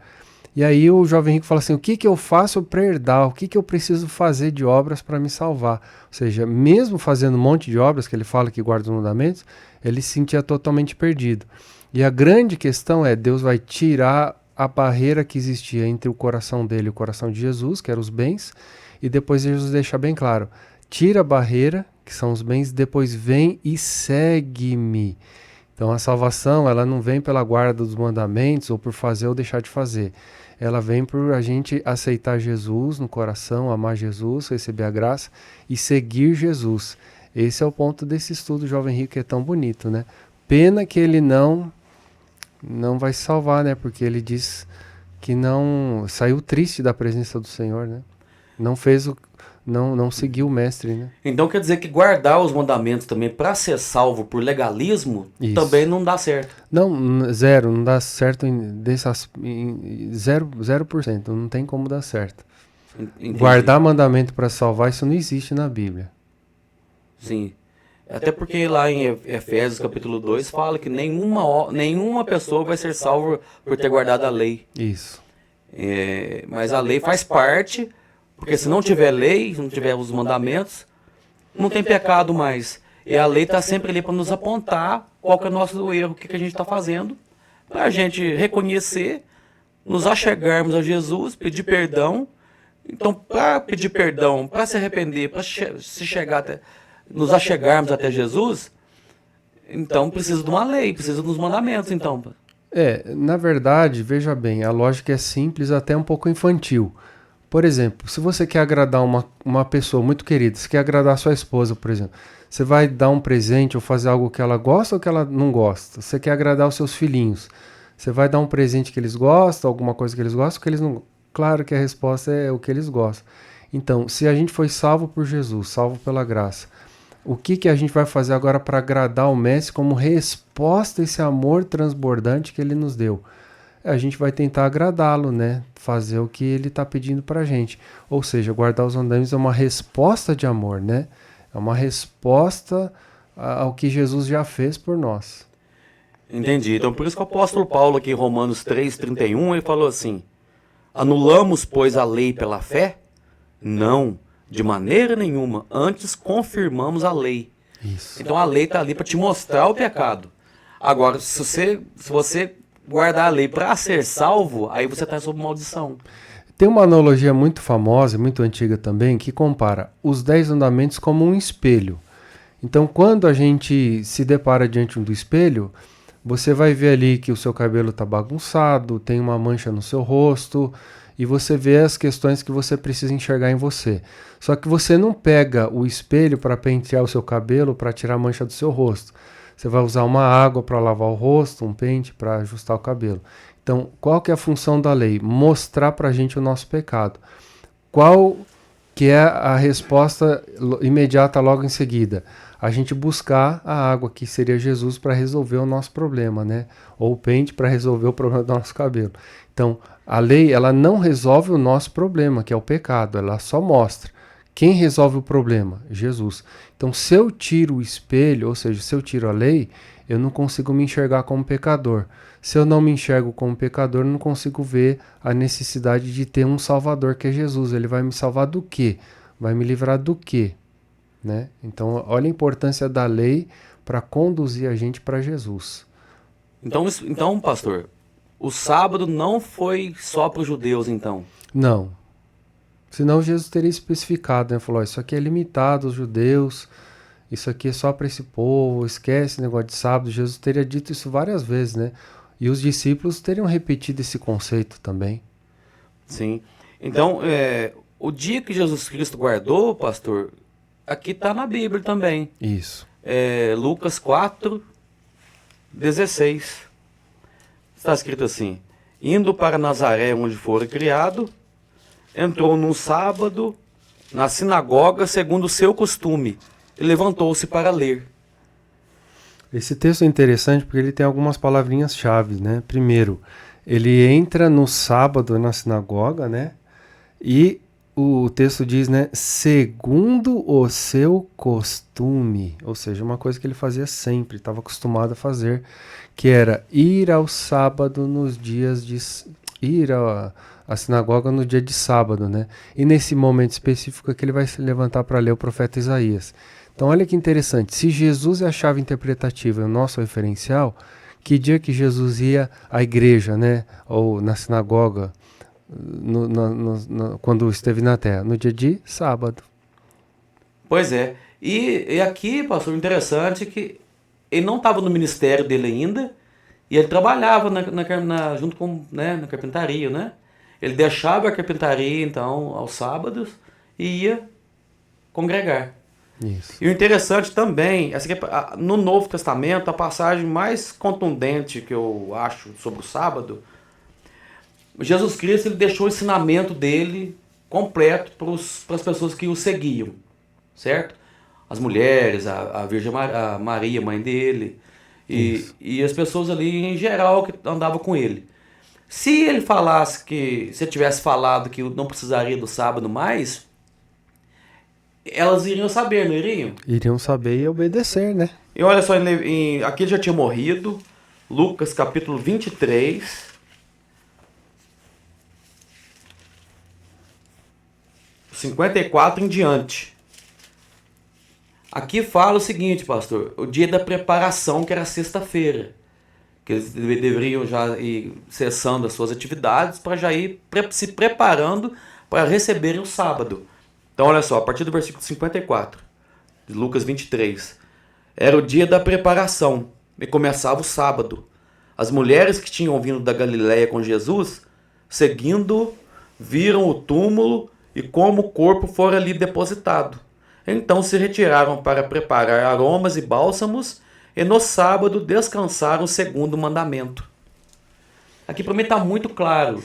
B: E aí o jovem rico fala assim: o que eu faço para herdar? O que eu preciso fazer de obras para me salvar? Ou seja, mesmo fazendo um monte de obras, que ele fala que guarda os mandamentos, ele se sentia totalmente perdido. E a grande questão é: Deus vai tirar a barreira que existia entre o coração dele e o coração de Jesus, que eram os bens, e depois Jesus deixa bem claro: tira a barreira, que são os bens, depois vem e segue-me. Então a salvação, ela não vem pela guarda dos mandamentos ou por fazer ou deixar de fazer. Ela vem por a gente aceitar Jesus no coração, amar Jesus, receber a graça e seguir Jesus. Esse é o ponto desse estudo Jovem Rico, que é tão bonito, né? Pena que ele não vai se salvar, né? Porque ele diz que não saiu triste da presença do Senhor, né? Não seguiu o mestre, né?
A: Então quer dizer que guardar os mandamentos também para ser salvo por legalismo também não dá certo.
B: Não dá certo em 0%, não tem como dar certo. Entendi. Guardar mandamento para salvar, isso não existe na Bíblia.
A: Sim. Até porque lá em Efésios capítulo 2 fala que nenhuma pessoa vai ser salva por ter guardado a lei.
B: Isso.
A: Mas a lei faz parte, porque se não tiver lei, se não tiver os mandamentos, não tem pecado mais. E a lei está sempre ali para nos apontar qual que é o nosso erro, o que a gente está fazendo, para a gente reconhecer, nos achegarmos a Jesus, pedir perdão. Então, para pedir perdão, para se arrepender, para nos achegarmos até Jesus, então precisa de uma lei, precisa dos mandamentos, então.
B: Na verdade, veja bem, a lógica é simples, até um pouco infantil. Por exemplo, se você quer agradar uma pessoa muito querida, você quer agradar sua esposa, por exemplo, você vai dar um presente ou fazer algo que ela gosta ou que ela não gosta? Você quer agradar os seus filhinhos, você vai dar um presente que eles gostam, alguma coisa que eles gostam ou que eles não gostam? Claro que a resposta é o que eles gostam. Então, se a gente foi salvo por Jesus, salvo pela graça, o que a gente vai fazer agora para agradar o Mestre como resposta a esse amor transbordante que ele nos deu? A gente vai tentar agradá-lo, né? Fazer o que ele está pedindo para a gente. Ou seja, guardar os mandamentos é uma resposta de amor, né? É uma resposta ao que Jesus já fez por nós.
A: Entendi. Então, por isso que o apóstolo Paulo, aqui em Romanos 3:31, ele falou assim: anulamos, pois, a lei pela fé? Não, de maneira nenhuma. Antes confirmamos a lei.
B: Isso.
A: Então a lei está ali para te mostrar o pecado. Agora, se você guardar a lei para ser salvo, aí você está sob maldição.
B: Tem uma analogia muito famosa, muito antiga também, que compara os 10 mandamentos como um espelho. Então, quando a gente se depara diante do espelho, você vai ver ali que o seu cabelo está bagunçado, tem uma mancha no seu rosto, e você vê as questões que você precisa enxergar em você. Só que você não pega o espelho para pentear o seu cabelo, para tirar a mancha do seu rosto. Você vai usar uma água para lavar o rosto, um pente para ajustar o cabelo. Então, qual que é a função da lei? Mostrar para a gente o nosso pecado. Qual que é a resposta imediata logo em seguida? A gente buscar a água, que seria Jesus, para resolver o nosso problema, né? Ou o pente para resolver o problema do nosso cabelo. Então, a lei, ela não resolve o nosso problema, que é o pecado. Ela só mostra. Quem resolve o problema? Jesus. Então, se eu tiro o espelho, ou seja, se eu tiro a lei, eu não consigo me enxergar como pecador. Se eu não me enxergo como pecador, eu não consigo ver a necessidade de ter um Salvador, que é Jesus. Ele vai me salvar do quê? Vai me livrar do quê? Né? Então, olha a importância da lei para conduzir a gente para Jesus.
A: Então, pastor, o sábado não foi só para os judeus, então?
B: Não. Senão Jesus teria especificado, né? Falou, isso aqui é limitado aos judeus, isso aqui é só para esse povo, esquece esse negócio de sábado. Jesus teria dito isso várias vezes, né? E os discípulos teriam repetido esse conceito também.
A: Sim. Então, o dia que Jesus Cristo guardou, pastor, aqui está na Bíblia também.
B: Isso.
A: Lucas 4:16. Está escrito assim: indo para Nazaré, onde fora criado, entrou num sábado na sinagoga, segundo o seu costume, e levantou-se para ler.
B: Esse texto é interessante porque ele tem algumas palavrinhas-chave, né? Primeiro, ele entra no sábado na sinagoga, né? E o texto diz, né? Segundo o seu costume. Ou seja, uma coisa que ele fazia sempre, estava acostumado a fazer, que era ir ao sábado nos dias de... ir à sinagoga no dia de sábado, né? E nesse momento específico é que ele vai se levantar para ler o profeta Isaías. Então olha que interessante, se Jesus é a chave interpretativa, é o nosso referencial, que dia que Jesus ia à igreja, né? Ou na sinagoga, quando esteve na terra? No dia de sábado.
A: Pois é. E aqui, pastor, interessante que ele não estava no ministério dele ainda, e ele trabalhava junto com, né, na carpintaria, né? Ele deixava a carpintaria, então, aos sábados, e ia congregar.
B: Isso.
A: E o interessante também, no Novo Testamento, a passagem mais contundente que eu acho sobre o sábado, Jesus Cristo ele deixou o ensinamento dele completo para as pessoas que o seguiam, certo? As mulheres, a Virgem a Maria, mãe dele, e as pessoas ali em geral que andavam com ele. Se ele tivesse falado que não precisaria do sábado mais, elas iriam saber, não iriam?
B: Iriam saber e obedecer, né?
A: E olha só, aqui ele já tinha morrido, Lucas capítulo 23, (54) em diante. Aqui fala o seguinte, pastor, o dia da preparação, que era sexta-feira, que eles deveriam já ir cessando as suas atividades para já ir se preparando para receberem o sábado. Então olha só, a partir do versículo 54, de Lucas 23, era o dia da preparação e começava o sábado. As mulheres que tinham vindo da Galiléia com Jesus, seguindo, viram o túmulo e como o corpo fora ali depositado. Então se retiraram para preparar aromas e bálsamos, e no sábado descansaram segundo o mandamento. Aqui para mim está muito claro.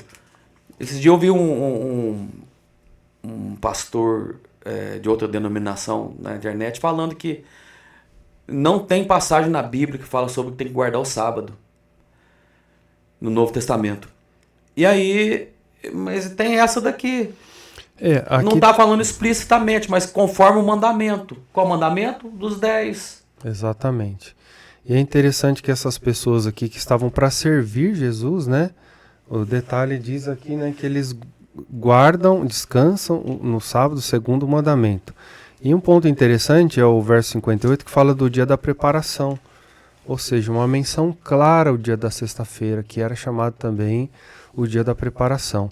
A: Esse dia eu vi um pastor de outra denominação na internet falando que não tem passagem na Bíblia que fala sobre que tem que guardar o sábado no Novo Testamento. E aí, mas tem essa daqui.
B: Aqui...
A: Não está falando explicitamente, mas conforme o mandamento. Qual o mandamento? Dos 10.
B: Exatamente. E é interessante que essas pessoas aqui que estavam para servir Jesus, né? O detalhe diz aqui, né, que eles guardam, descansam no sábado, segundo o mandamento. E um ponto interessante é o verso 58, que fala do dia da preparação. Ou seja, uma menção clara ao dia da sexta-feira, que era chamado também o dia da preparação.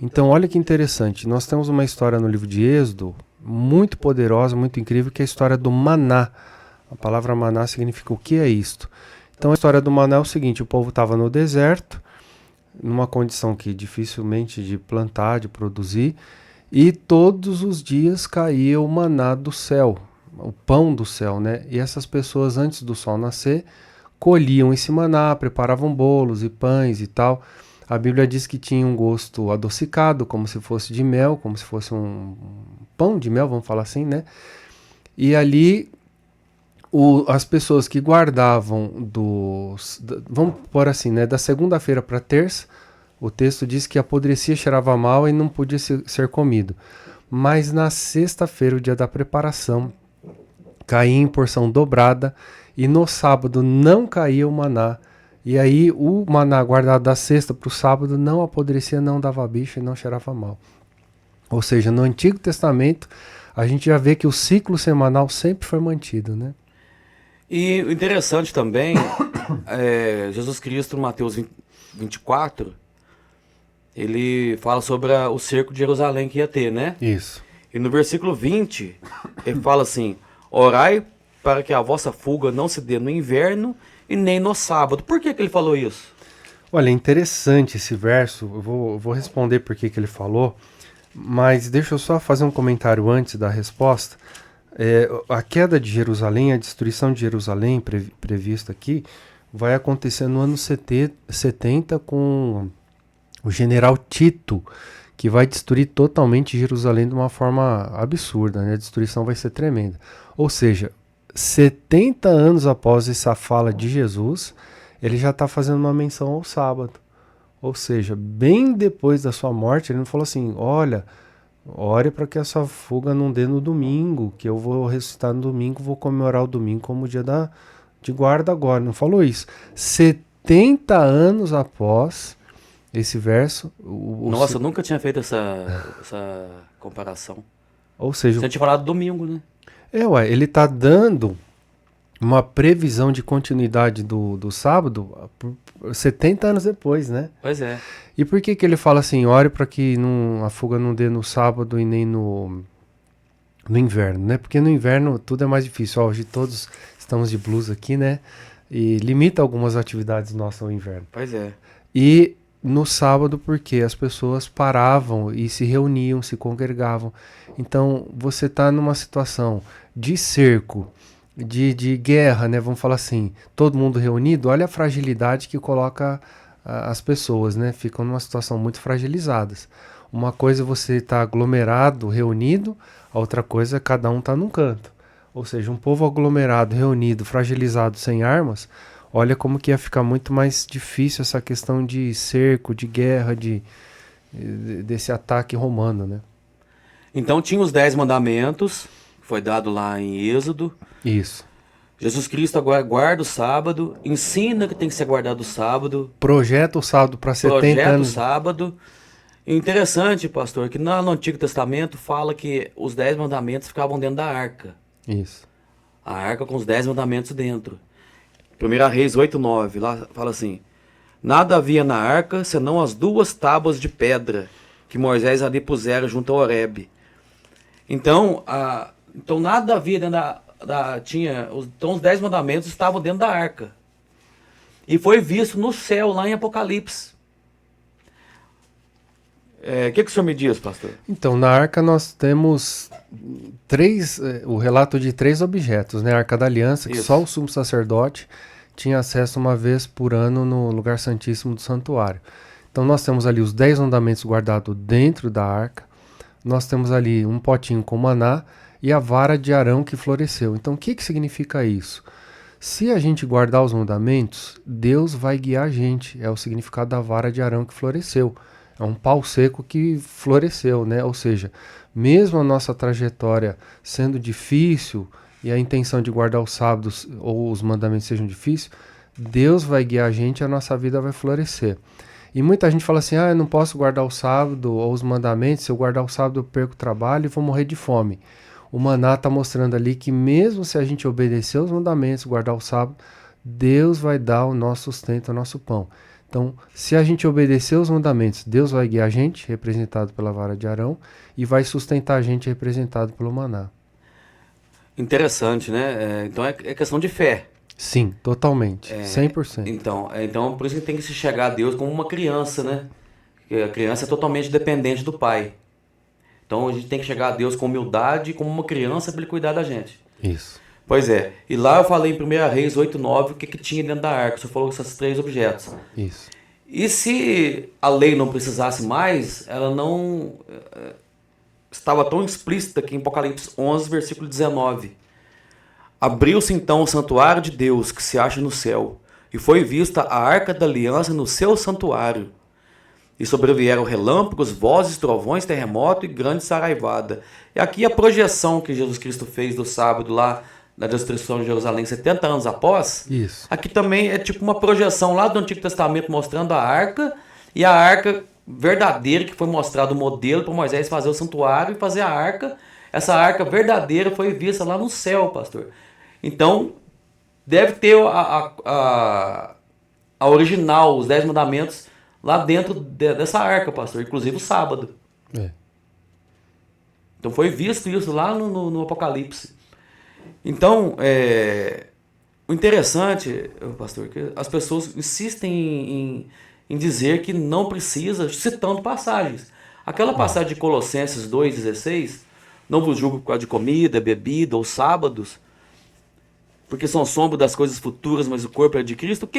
B: Então, olha que interessante. Nós temos uma história no livro de Êxodo, muito poderosa, muito incrível, que é a história do maná. A palavra maná significa o que é isto? Então, a história do maná é o seguinte: o povo estava no deserto, numa condição que dificilmente de plantar, de produzir, e todos os dias caía o maná do céu, o pão do céu, né? E essas pessoas, antes do sol nascer, colhiam esse maná, preparavam bolos e pães e tal. A Bíblia diz que tinha um gosto adocicado, como se fosse de mel, como se fosse um pão de mel, vamos falar assim, né? E ali as pessoas que guardavam vamos pôr assim, né? Da segunda-feira para terça, o texto diz que apodrecia, cheirava mal e não podia ser comido. Mas na sexta-feira, o dia da preparação, caía em porção dobrada, e no sábado não caía o maná. E aí o maná guardado da sexta para o sábado não apodrecia, não dava bicho e não cheirava mal. Ou seja, no Antigo Testamento a gente já vê que o ciclo semanal sempre foi mantido, né?
A: E o interessante também, Jesus Cristo, no Mateus 24, ele fala sobre o cerco de Jerusalém que ia ter, né?
B: Isso.
A: E no versículo 20, ele fala assim: orai para que a vossa fuga não se dê no inverno e nem no sábado. Por que ele falou isso?
B: Olha, é interessante esse verso. Eu vou responder por que ele falou, mas deixa eu só fazer um comentário antes da resposta. A queda de Jerusalém, a destruição de Jerusalém prevista aqui, vai acontecer no ano 70 com o general Tito, que vai destruir totalmente Jerusalém de uma forma absurda, né? A destruição vai ser tremenda. Ou seja, 70 anos após essa fala de Jesus, ele já está fazendo uma menção ao sábado. Ou seja, bem depois da sua morte, ele não falou assim: olha, ore para que essa fuga não dê no domingo, que eu vou ressuscitar no domingo, vou comemorar o domingo como dia de guarda agora. Não falou isso. 70 anos após esse verso...
A: Nossa, eu nunca tinha feito essa comparação.
B: Ou seja...
A: Você tinha falado domingo, né?
B: Ele está dando uma previsão de continuidade do sábado 70 anos depois, né?
A: Pois é.
B: E por que ele fala assim: ore para que a fuga não dê no sábado e nem no inverno, né? Porque no inverno tudo é mais difícil. Hoje todos estamos de blusa aqui, né? E limita algumas atividades nossas ao inverno.
A: Pois é.
B: E no sábado, porque as pessoas paravam e se reuniam, se congregavam. Então, você está numa situação de cerco, de guerra, né? Vamos falar assim, todo mundo reunido. Olha a fragilidade que coloca as pessoas, né? Ficam numa situação muito fragilizadas. Uma coisa é você estar aglomerado, reunido, a outra coisa é cada um estar num canto. Ou seja, um povo aglomerado, reunido, fragilizado, sem armas, olha como que ia ficar muito mais difícil essa questão de cerco, de guerra, desse ataque romano, né?
A: Então tinha os 10 mandamentos, foi dado lá em Êxodo.
B: Isso.
A: Jesus Cristo agora guarda o sábado, ensina que tem que ser guardado o sábado.
B: Projeta o sábado para 70
A: Projeta
B: anos.
A: o sábado. E interessante, pastor, que no Antigo Testamento fala que os 10 mandamentos ficavam dentro da arca.
B: Isso.
A: A arca com os 10 mandamentos dentro. 1 Reis 8:9, lá fala assim: nada havia na arca, senão as 2 tábuas de pedra que Moisés ali pusera junto ao Horebe. Então nada havia dentro então os 10 mandamentos estavam dentro da arca. E foi visto no céu, lá em Apocalipse. O que o senhor me diz, pastor?
B: Então, na arca nós temos o relato de 3 objetos, né? A Arca da Aliança, que
A: Isso.
B: só o sumo sacerdote tinha acesso uma vez por ano no lugar santíssimo do santuário. Então nós temos ali os 10 mandamentos guardados dentro da arca, nós temos ali um potinho com maná e a vara de Arão que floresceu. Então o que significa isso? Se a gente guardar os mandamentos, Deus vai guiar a gente, é o significado da vara de Arão que floresceu. É um pau seco que floresceu, né? Ou seja, mesmo a nossa trajetória sendo difícil e a intenção de guardar os sábados ou os mandamentos sejam difíceis, Deus vai guiar a gente e a nossa vida vai florescer. E muita gente fala assim, eu não posso guardar o sábado ou os mandamentos, se eu guardar o sábado eu perco o trabalho e vou morrer de fome. O maná está mostrando ali que mesmo se a gente obedecer os mandamentos, guardar o sábado, Deus vai dar o nosso sustento, o nosso pão. Então, se a gente obedecer os mandamentos, Deus vai guiar a gente, representado pela vara de Arão, e vai sustentar a gente, representado pelo maná.
A: Interessante, né? Então é questão de fé.
B: Sim, totalmente, 100%.
A: Então por isso que tem que se chegar a Deus como uma criança, né? Porque a criança é totalmente dependente do pai. Então a gente tem que chegar a Deus com humildade, como uma criança para ele cuidar da gente.
B: Isso.
A: Pois é. E lá eu falei em 1 Reis 8:9 o que tinha dentro da arca. Você falou esses 3 objetos.
B: Isso.
A: E se a lei não precisasse mais, ela não estava tão explícita aqui em Apocalipse 11, versículo 19. Abriu-se então o santuário de Deus que se acha no céu, e foi vista a arca da aliança no seu santuário. E sobrevieram relâmpagos, vozes, trovões, terremoto e grande saraivada. E aqui a projeção que Jesus Cristo fez do sábado lá na destruição de Jerusalém 70 anos após.
B: Isso.
A: Aqui também é tipo uma projeção lá do Antigo Testamento mostrando a arca, e a arca verdadeira que foi mostrado o modelo para Moisés fazer o santuário e fazer a arca. Essa arca verdadeira foi vista lá no céu, pastor. Então, deve ter a original, os 10 mandamentos, lá dentro dessa arca, pastor. Inclusive o sábado. Então, foi visto isso lá no Apocalipse. Então, o interessante, pastor, é que as pessoas insistem em dizer que não precisa, citando passagens. Aquela passagem de Colossenses 2,16, não vos julgo por causa de comida, bebida ou sábados, porque são sombra das coisas futuras, mas o corpo é de Cristo.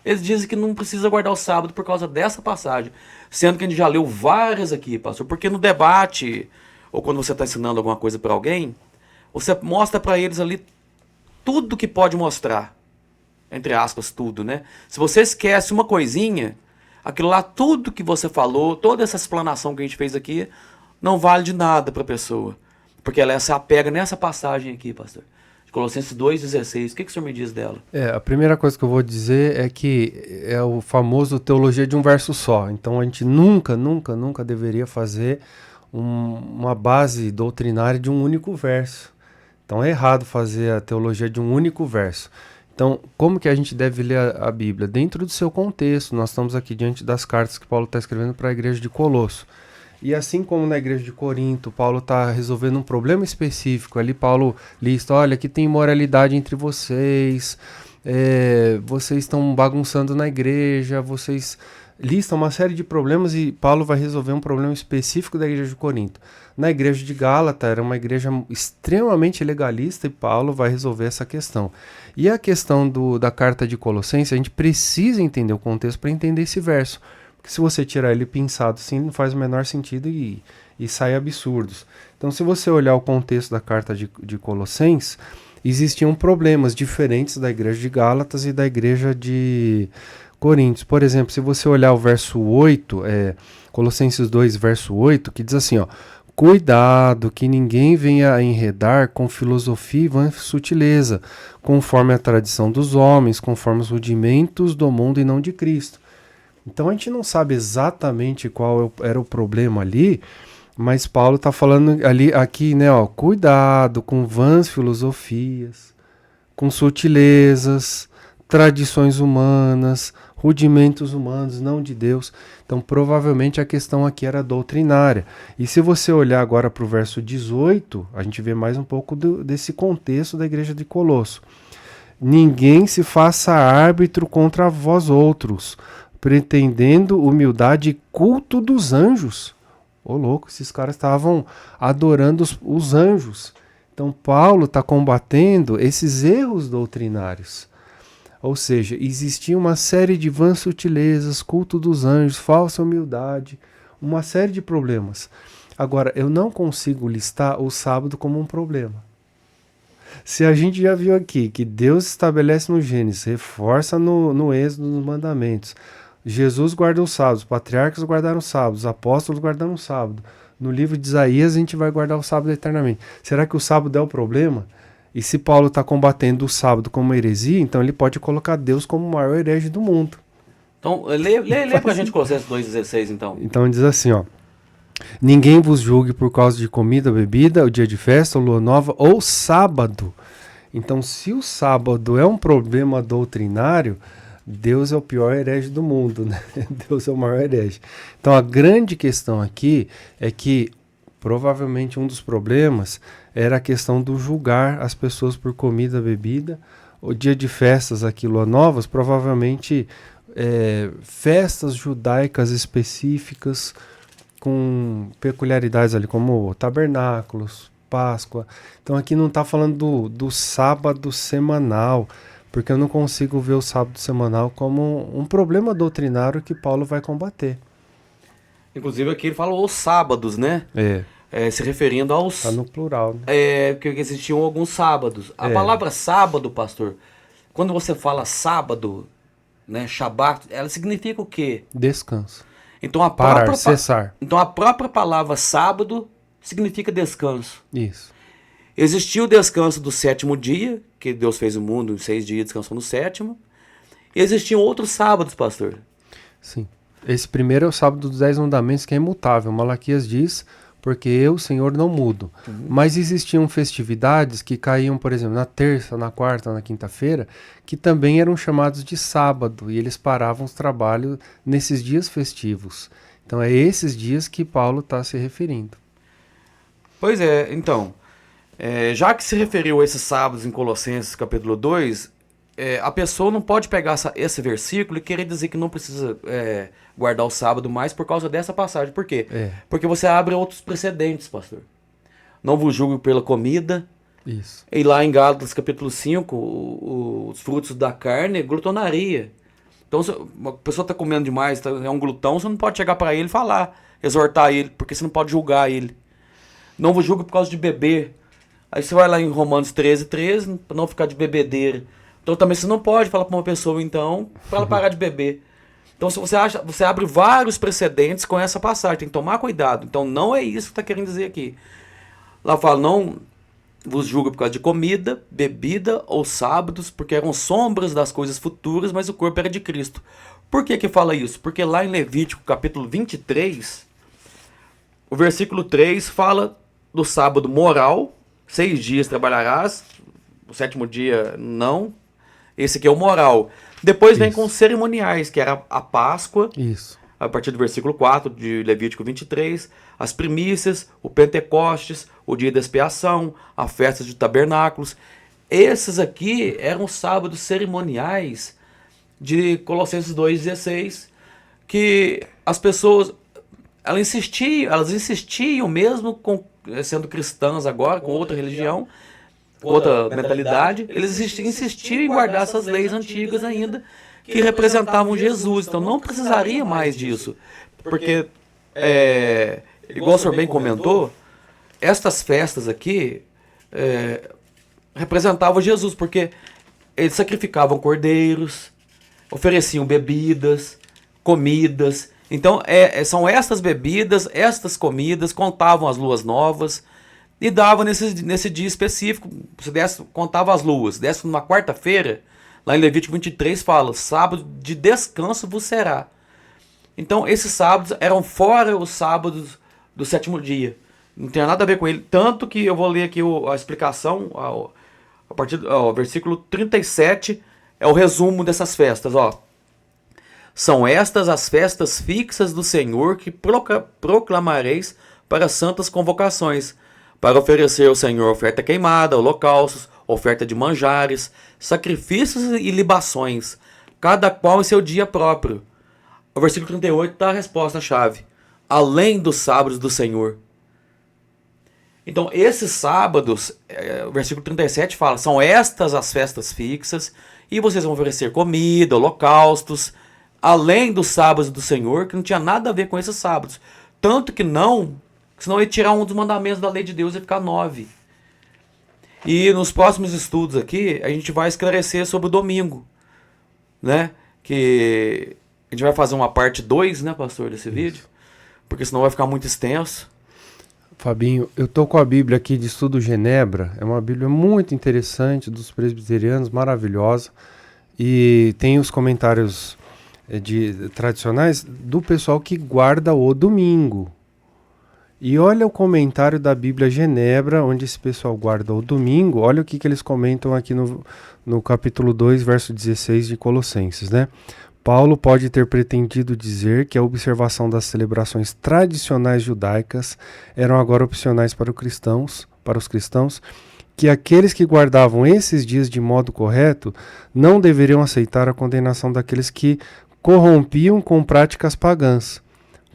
A: Eles dizem que não precisa guardar o sábado por causa dessa passagem, sendo que a gente já leu várias aqui, pastor, porque no debate, ou quando você está ensinando alguma coisa para alguém, você mostra para eles ali tudo que pode mostrar, entre aspas, tudo, né? Se você esquece uma coisinha, aquilo lá, tudo que você falou, toda essa explanação que a gente fez aqui, não vale de nada para a pessoa, porque ela se apega nessa passagem aqui, pastor. Colossenses 2,16. O que o senhor me diz dela?
B: A primeira coisa que eu vou dizer é que é o famoso teologia de um verso só. Então a gente nunca deveria fazer uma base doutrinária de um único verso. Então é errado fazer a teologia de um único verso. Então, como que a gente deve ler a Bíblia? Dentro do seu contexto. Nós estamos aqui diante das cartas que Paulo está escrevendo para a igreja de Colosso. E assim como na igreja de Corinto, Paulo está resolvendo um problema específico. Ali Paulo lista, olha, aqui tem imoralidade entre vocês, vocês estão bagunçando na igreja, vocês listam uma série de problemas e Paulo vai resolver um problema específico da igreja de Corinto. Na igreja de Gálata era uma igreja extremamente legalista e Paulo vai resolver essa questão. E a questão da carta de Colossenses, a gente precisa entender o contexto para entender esse verso. Porque se você tirar ele pensado assim, não faz o menor sentido e sai absurdos. Então, se você olhar o contexto da carta de Colossenses, existiam problemas diferentes da igreja de Gálatas e da igreja de Coríntios. Por exemplo, se você olhar o verso 8, Colossenses 2, verso 8, que diz assim, ó, cuidado que ninguém venha a enredar com filosofia e vã sutileza, conforme a tradição dos homens, conforme os rudimentos do mundo e não de Cristo. Então a gente não sabe exatamente qual era o problema ali, mas Paulo está falando aqui, né, ó, cuidado com vãs filosofias, com sutilezas, tradições humanas, rudimentos humanos, não de Deus. Então provavelmente a questão aqui era doutrinária. E se você olhar agora para o verso 18, a gente vê mais um pouco desse contexto da igreja de Colosso. Ninguém se faça árbitro contra vós outros, pretendendo humildade e culto dos anjos. Ô louco, esses caras estavam adorando os anjos. Então Paulo está combatendo esses erros doutrinários. Ou seja, existia uma série de vãs sutilezas, culto dos anjos, falsa humildade, uma série de problemas. Agora, eu não consigo listar o sábado como um problema. Se a gente já viu aqui que Deus estabelece no Gênesis, reforça no Êxodo, nos mandamentos, Jesus guarda os sábados, os patriarcas guardaram os sábados, os apóstolos guardaram o sábado. No livro de Isaías a gente vai guardar o sábado eternamente. Será que o sábado é o problema? E se Paulo está combatendo o sábado como heresia, então ele pode colocar Deus como o maior herege do mundo.
A: Então, lê pra gente Colossenses 2,16, então.
B: Então diz assim, ó. Ninguém vos julgue por causa de comida, bebida, o dia de festa, lua nova ou sábado. Então, se o sábado é um problema doutrinário, Deus é o pior herege do mundo, né? Deus é o maior herege. Então, a grande questão aqui é que, provavelmente, um dos problemas era a questão do julgar as pessoas por comida, bebida. O dia de festas aqui, lua novas, provavelmente festas judaicas específicas com peculiaridades ali, como tabernáculos, Páscoa. Então aqui não está falando do sábado semanal, porque eu não consigo ver o sábado semanal como um problema doutrinário que Paulo vai combater.
A: Inclusive aqui ele falou os sábados, né? Se referindo aos...
B: Está no plural, né?
A: Porque existiam alguns sábados. A palavra sábado, pastor, quando você fala sábado, né, Shabat, ela significa o quê?
B: Descanso.
A: Então,
B: Parar, cessar.
A: Então a própria palavra sábado significa descanso.
B: Isso.
A: Existiu o descanso do sétimo dia, que Deus fez o mundo em 6 dias, descansou no sétimo. E existiam outros sábados, pastor.
B: Sim. Esse primeiro é o sábado dos 10 mandamentos, que é imutável. Malaquias diz, porque eu, Senhor, não mudo. Mas existiam festividades que caíam, por exemplo, na terça, na quarta, na quinta-feira, que também eram chamados de sábado, e eles paravam os trabalhos nesses dias festivos. Então é esses dias que Paulo está se referindo.
A: Pois é, então, já que se referiu a esses sábados em Colossenses capítulo 2, a pessoa não pode pegar esse versículo e querer dizer que não precisa guardar o sábado mais por causa dessa passagem. Por quê? Porque você abre outros precedentes, pastor. Não vos julgo pela comida.
B: Isso.
A: E lá em Gálatas capítulo 5, os frutos da carne, glutonaria. Então, se uma pessoa está comendo demais, é um glutão, você não pode chegar para ele e falar, exortar ele, porque você não pode julgar ele. Não vos julgo por causa de beber. Aí você vai lá em Romanos 13:13, para não ficar de bebedeira. Então também você não pode falar para uma pessoa, então, para ela parar de beber. Então se você abre vários precedentes com essa passagem, tem que tomar cuidado. Então não é isso que está querendo dizer aqui. Lá fala, não vos julgo por causa de comida, bebida ou sábados, porque eram sombras das coisas futuras, mas o corpo era de Cristo. Por que fala isso? Porque lá em Levítico capítulo 23, o versículo 3 fala do sábado moral, 6 dias trabalharás, o 7º dia não. Esse aqui é o moral. Depois vem com os cerimoniais, que era a Páscoa.
B: Isso.
A: A partir do versículo 4 de Levítico 23. As primícias, o Pentecostes, o dia da expiação, a festa de tabernáculos. Esses aqui eram os sábados cerimoniais de Colossenses 2,16. Que as pessoas elas insistiam mesmo sendo cristãs agora, com outra religião, outra mentalidade, eles insistiam em guardar essas leis antigas ainda, que representavam Jesus. Então não precisaria mais disso, porque, igual o senhor bem comentou, estas festas aqui representavam Jesus, porque eles sacrificavam cordeiros, ofereciam bebidas, comidas. Então são estas bebidas, estas comidas, contavam as luas novas, e dava nesse dia específico, você contava as luas, desce numa quarta-feira, lá em Levítico 23 fala, sábado de descanso vos será. Então esses sábados eram fora os sábados do 7º dia. Não tem nada a ver com ele. Tanto que eu vou ler aqui a explicação, a partir do versículo 37, é o resumo dessas festas. São estas as festas fixas do Senhor que proclamareis para santas convocações, para oferecer ao Senhor oferta queimada, holocaustos, oferta de manjares, sacrifícios e libações, cada qual em seu dia próprio. O versículo 38 dá a resposta-chave. Além dos sábados do Senhor. Então, esses sábados, o versículo 37 fala, são estas as festas fixas, e vocês vão oferecer comida, holocaustos, além dos sábados do Senhor, que não tinha nada a ver com esses sábados. Tanto que senão ia tirar um dos mandamentos da lei de Deus e ficar 9. E nos próximos estudos aqui, a gente vai esclarecer sobre o domingo, né? Que a gente vai fazer uma parte 2, né, pastor, desse vídeo, porque senão vai ficar muito extenso.
B: Fabinho, eu tô com a Bíblia aqui de Estudo Genebra, é uma Bíblia muito interessante, dos presbiterianos, maravilhosa, e tem os comentários tradicionais do pessoal que guarda o domingo. E olha o comentário da Bíblia Genebra, onde esse pessoal guarda o domingo. Olha o que eles comentam aqui no capítulo 2, verso 16 de Colossenses, né? Paulo pode ter pretendido dizer que a observação das celebrações tradicionais judaicas eram agora opcionais para os cristãos, que aqueles que guardavam esses dias de modo correto não deveriam aceitar a condenação daqueles que corrompiam com práticas pagãs.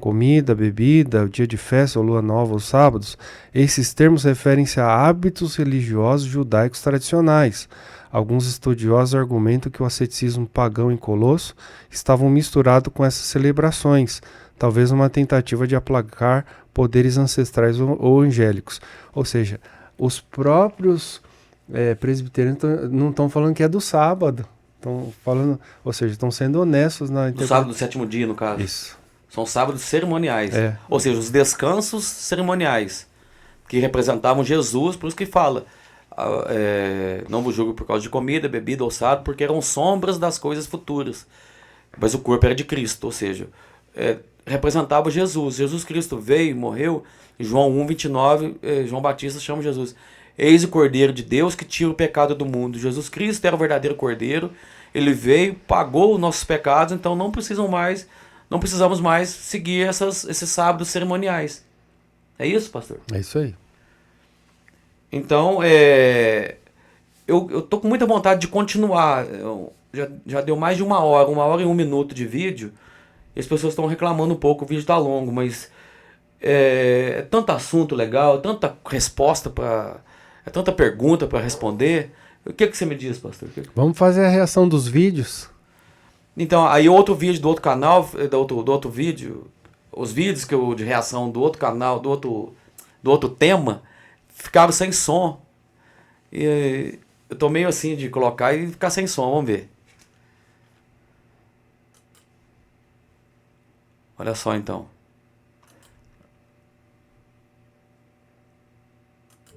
B: Comida, bebida, o dia de festa, ou lua nova, os sábados, esses termos referem-se a hábitos religiosos judaicos tradicionais. Alguns estudiosos argumentam que o asceticismo pagão em Colosso estava misturado com essas celebrações, talvez uma tentativa de aplacar poderes ancestrais ou angélicos. Ou seja, os próprios presbiterianos não estão falando que é do sábado, estão falando, ou seja, estão sendo honestos na
A: Do sábado do sétimo dia, no caso.
B: Isso.
A: São sábados cerimoniais. Ou seja, os descansos cerimoniais, que representavam Jesus, por isso que fala, não vos julgo por causa de comida, bebida ou sábado, porque eram sombras das coisas futuras. Mas o corpo era de Cristo, ou seja, representava Jesus. Jesus Cristo veio e morreu. Em João 1:29, João Batista chama Jesus: eis o Cordeiro de Deus que tira o pecado do mundo. Jesus Cristo era o verdadeiro Cordeiro. Ele veio, pagou os nossos pecados, então não precisamos mais seguir esses sábados cerimoniais. É isso, pastor?
B: É isso aí.
A: Então, eu tô com muita vontade de continuar. Já deu mais de 1 hora, 1 hora e 1 minuto de vídeo. E as pessoas estão reclamando um pouco, o vídeo tá longo, mas é tanto assunto legal, tanta resposta tanta pergunta para responder. O que você me diz, pastor?
B: Vamos fazer a reação dos vídeos?
A: Então, aí outro vídeo do outro canal, do outro vídeo, os vídeos de reação do outro canal, do outro tema, ficaram sem som. E eu tô meio assim de colocar e ficar sem som, vamos ver. Olha só então.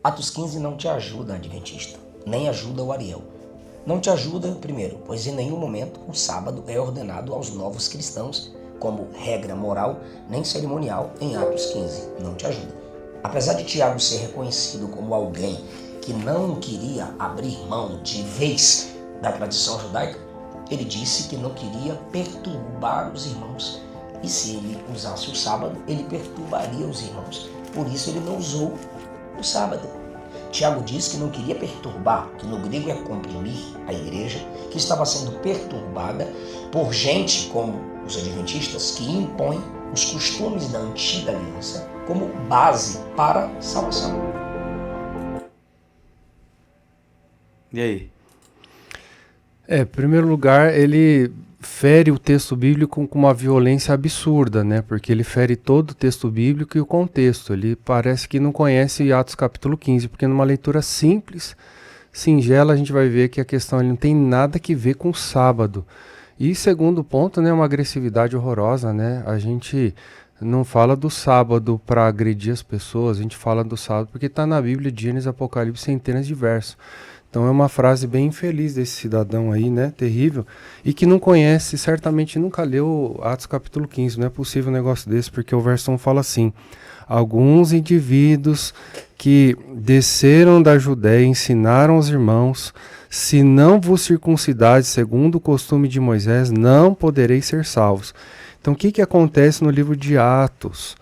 C: Atos 15 não te ajuda, Adventista, nem ajuda o Ariel. Não te ajuda, primeiro, pois em nenhum momento o sábado é ordenado aos novos cristãos como regra moral nem cerimonial em Atos 15. Não te ajuda. Apesar de Tiago ser reconhecido como alguém que não queria abrir mão de vez da tradição judaica, ele disse que não queria perturbar os irmãos. E se ele usasse o sábado, ele perturbaria os irmãos. Por isso ele não usou o sábado. Tiago diz que não queria perturbar, que no grego é comprimir a igreja, que estava sendo perturbada por gente como os adventistas que impõem os costumes da antiga aliança como base para a salvação.
A: E aí?
B: Em primeiro lugar, ele fere o texto bíblico com uma violência absurda, né? Porque ele fere todo o texto bíblico e o contexto. Ele parece que não conhece Atos capítulo 15, porque numa leitura simples, singela, a gente vai ver que a questão não tem nada que ver com o sábado. E segundo ponto, né, uma agressividade horrorosa, né? A gente não fala do sábado para agredir as pessoas, a gente fala do sábado porque está na Bíblia, de Gênesis, Apocalipse, centenas de versos. Então é uma frase bem infeliz desse cidadão aí, né, terrível, e que não conhece, certamente nunca leu Atos capítulo 15, não é possível um negócio desse, porque o verso 1 fala assim: alguns indivíduos que desceram da Judéia ensinaram aos irmãos: se não vos circuncidais segundo o costume de Moisés, não podereis ser salvos. Então o que acontece no livro de Atos?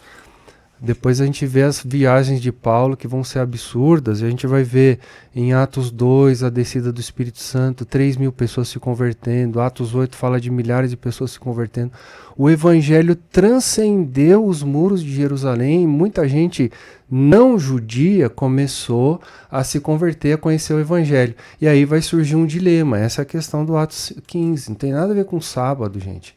B: Depois a gente vê as viagens de Paulo que vão ser absurdas. A gente vai ver em Atos 2 a descida do Espírito Santo, 3.000 pessoas se convertendo. Atos 8 fala de milhares de pessoas se convertendo. O evangelho transcendeu os muros de Jerusalém. Muita gente não judia começou a se converter, a conhecer o evangelho. E aí vai surgir um dilema. Essa é a questão do Atos 15. Não tem nada a ver com sábado, gente.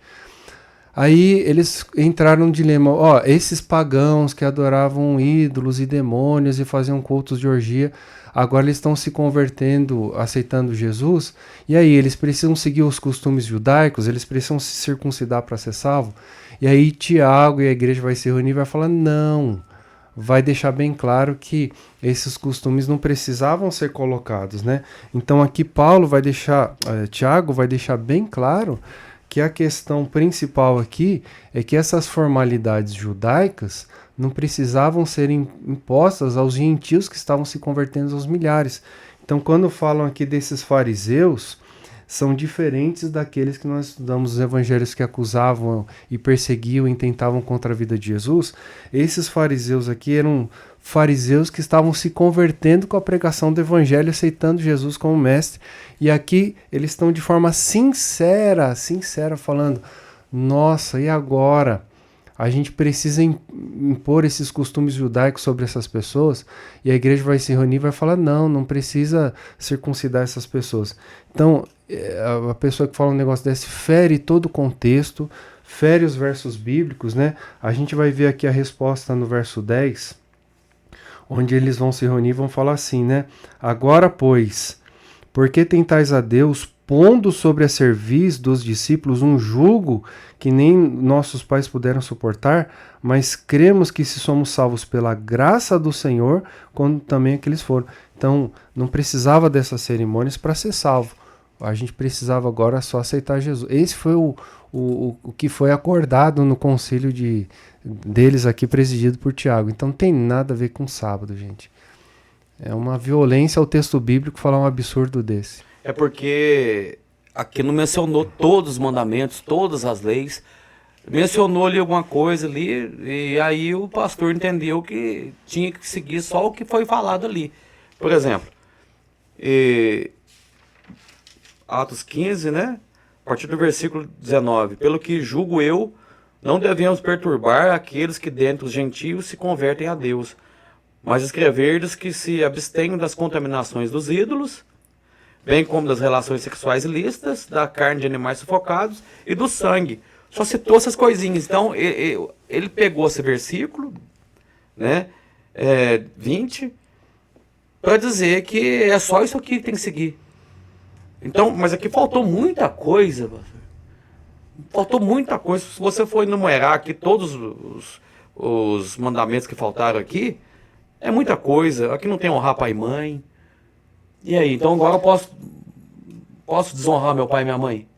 B: Aí eles entraram num dilema: esses pagãos que adoravam ídolos e demônios e faziam cultos de orgia, agora eles estão se convertendo, aceitando Jesus, e aí eles precisam seguir os costumes judaicos, eles precisam se circuncidar para ser salvo. E aí Tiago e a igreja vai se reunir e vai falar: não, vai deixar bem claro que esses costumes não precisavam ser colocados, né? Então aqui Tiago vai deixar bem claro que a questão principal aqui é que essas formalidades judaicas não precisavam ser impostas aos gentios que estavam se convertendo aos milhares. Então, quando falam aqui desses fariseus, são diferentes daqueles que nós estudamos os evangelhos que acusavam e perseguiam e tentavam contra a vida de Jesus. Esses fariseus aqui eram fariseus que estavam se convertendo com a pregação do evangelho, aceitando Jesus como mestre. E aqui eles estão de forma sincera falando, nossa, e agora? A gente precisa impor esses costumes judaicos sobre essas pessoas, e a igreja vai se reunir e vai falar, não precisa circuncidar essas pessoas. Então, a pessoa que fala um negócio desse fere todo o contexto, fere os versos bíblicos, né? A gente vai ver aqui a resposta no verso 10, onde eles vão se reunir e vão falar assim, né? Agora, pois, por que tentais a Deus, pondo sobre a cerviz dos discípulos um jugo que nem nossos pais puderam suportar, mas cremos que se somos salvos pela graça do Senhor, quando também aqueles foram. Então, não precisava dessas cerimônias para ser salvo. A gente precisava agora só aceitar Jesus. Esse foi o que foi acordado no concílio deles aqui, presidido por Tiago. Então, não tem nada a ver com sábado, gente. É uma violência ao texto bíblico falar um absurdo desse.
A: É porque aqui não mencionou todos os mandamentos, todas as leis. Mencionou ali alguma coisa ali, e aí o pastor entendeu que tinha que seguir só o que foi falado ali. Por exemplo, Atos 15, né? A partir do versículo 19. Pelo que julgo eu, não devemos perturbar aqueles que dentre os gentios se convertem a Deus, mas escrever-lhes que se abstenham das contaminações dos ídolos, bem como das relações sexuais ilícitas, da carne de animais sufocados e do sangue. Só citou essas coisinhas. Então, ele pegou esse versículo, né, 20, para dizer que é só isso aqui que tem que seguir. Então, mas aqui faltou muita coisa. Faltou muita coisa. Se você for enumerar aqui todos os mandamentos que faltaram aqui, é muita coisa. Aqui não tem honrar pai e mãe. E aí, então agora eu posso desonrar meu pai e minha mãe?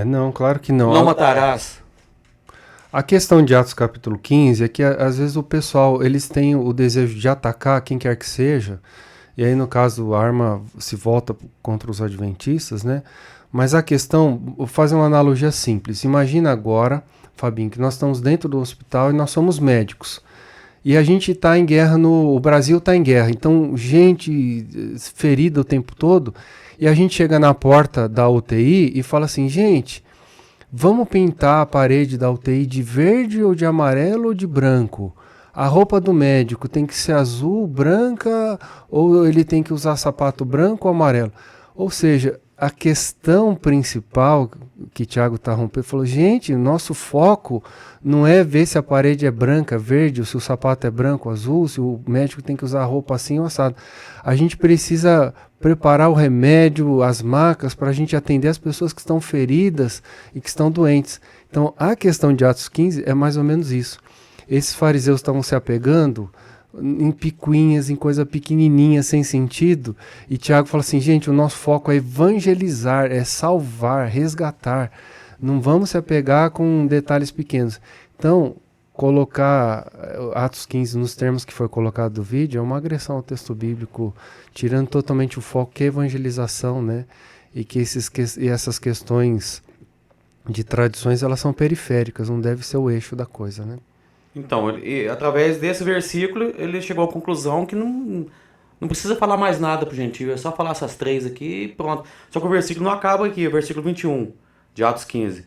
B: Não, claro que não.
A: Não matarás.
B: A questão de Atos capítulo 15 é que às vezes o pessoal, eles têm o desejo de atacar quem quer que seja, e aí no caso a arma se volta contra os adventistas, né? Mas a questão, vou fazer uma analogia simples. Imagina agora, Fabinho, que nós estamos dentro do hospital e nós somos médicos. E a gente está em guerra, o Brasil está em guerra, então gente ferida o tempo todo, e a gente chega na porta da UTI e fala assim, gente, vamos pintar a parede da UTI de verde ou de amarelo ou de branco? A roupa do médico tem que ser azul, branca, ou ele tem que usar sapato branco ou amarelo? Ou seja, a questão principal que Tiago está rompendo, falou, gente, nosso foco não é ver se a parede é branca, verde, ou se o sapato é branco, azul, se o médico tem que usar a roupa assim ou assado. A gente precisa preparar o remédio, as macas, para a gente atender as pessoas que estão feridas e que estão doentes. Então, a questão de Atos 15 é mais ou menos isso. Esses fariseus estavam se apegando em picuinhas, em coisa pequenininha, sem sentido, e Tiago fala assim, gente, o nosso foco é evangelizar, é salvar, resgatar, não vamos se apegar com detalhes pequenos. Então, colocar Atos 15 nos termos que foi colocado do vídeo é uma agressão ao texto bíblico, tirando totalmente o foco que é evangelização, né, e que essas questões de tradições, elas são periféricas, não deve ser o eixo da coisa, né.
A: Então, através desse versículo, ele chegou à conclusão que não precisa falar mais nada pro gentio, é só falar essas três aqui e pronto. Só que o versículo não acaba aqui, o versículo 21 de Atos 15.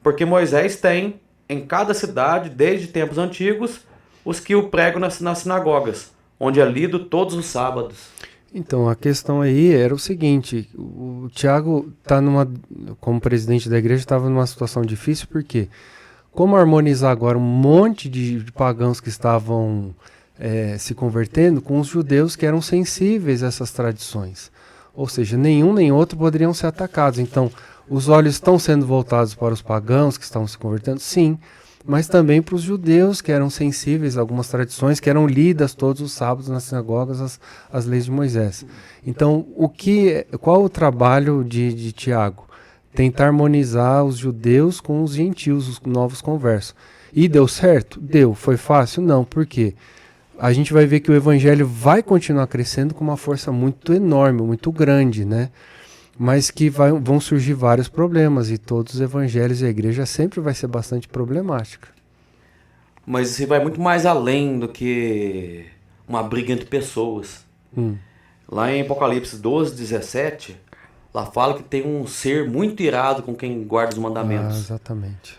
A: Porque Moisés tem em cada cidade, desde tempos antigos, os que o pregam nas sinagogas, onde é lido todos os sábados.
B: Então, a questão aí era o seguinte, o Tiago, como presidente da igreja, estava numa situação difícil, porque como harmonizar agora um monte de pagãos que estavam se convertendo com os judeus que eram sensíveis a essas tradições? Ou seja, nenhum nem outro poderiam ser atacados. Então, os olhos estão sendo voltados para os pagãos que estavam se convertendo? Sim, mas também para os judeus que eram sensíveis a algumas tradições que eram lidas todos os sábados nas sinagogas, as leis de Moisés. Então, qual o trabalho de Tiago? tentar harmonizar os judeus com os gentios, os novos conversos. E deu certo? Deu. Foi fácil? Não. Por quê? A gente vai ver que o evangelho vai continuar crescendo com uma força muito enorme, muito grande, né? Mas que vão surgir vários problemas, e todos os evangelhos e a igreja sempre vai ser bastante problemática.
A: Mas isso vai muito mais além do que uma briga entre pessoas. Lá em Apocalipse 12, 17, lá fala que tem um ser muito irado com quem guarda os mandamentos.
B: Exatamente.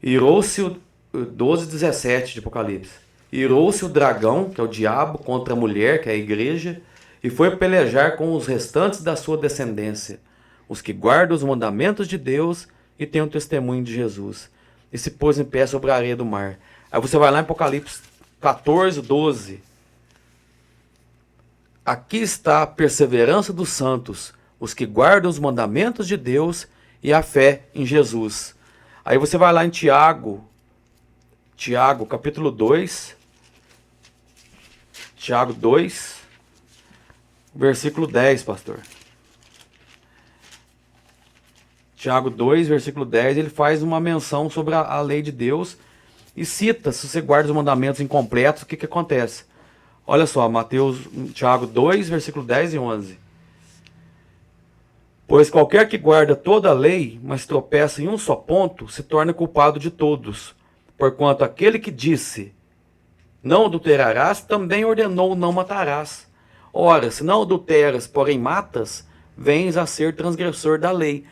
A: Irou-se o 12, 17 de Apocalipse. Irou-se o dragão, que é o diabo, contra a mulher, que é a igreja, e foi pelejar com os restantes da sua descendência, os que guardam os mandamentos de Deus e têm o testemunho de Jesus. E se pôs em pé sobre a areia do mar. Aí você vai lá em Apocalipse 14, 12. Aqui está a perseverança dos santos, os que guardam os mandamentos de Deus e a fé em Jesus. Aí você vai lá em Tiago, capítulo 2, Tiago 2, versículo 10, pastor. Tiago 2, versículo 10, ele faz uma menção sobre a lei de Deus e cita, se você guarda os mandamentos incompletos, o que acontece? Olha só, Tiago 2, versículo 10 e 11. Pois qualquer que guarda toda a lei, mas tropeça em um só ponto, se torna culpado de todos. Porquanto aquele que disse, não adulterarás, também ordenou, não matarás. Ora, se não adulteras, porém matas, vens a ser transgressor da lei.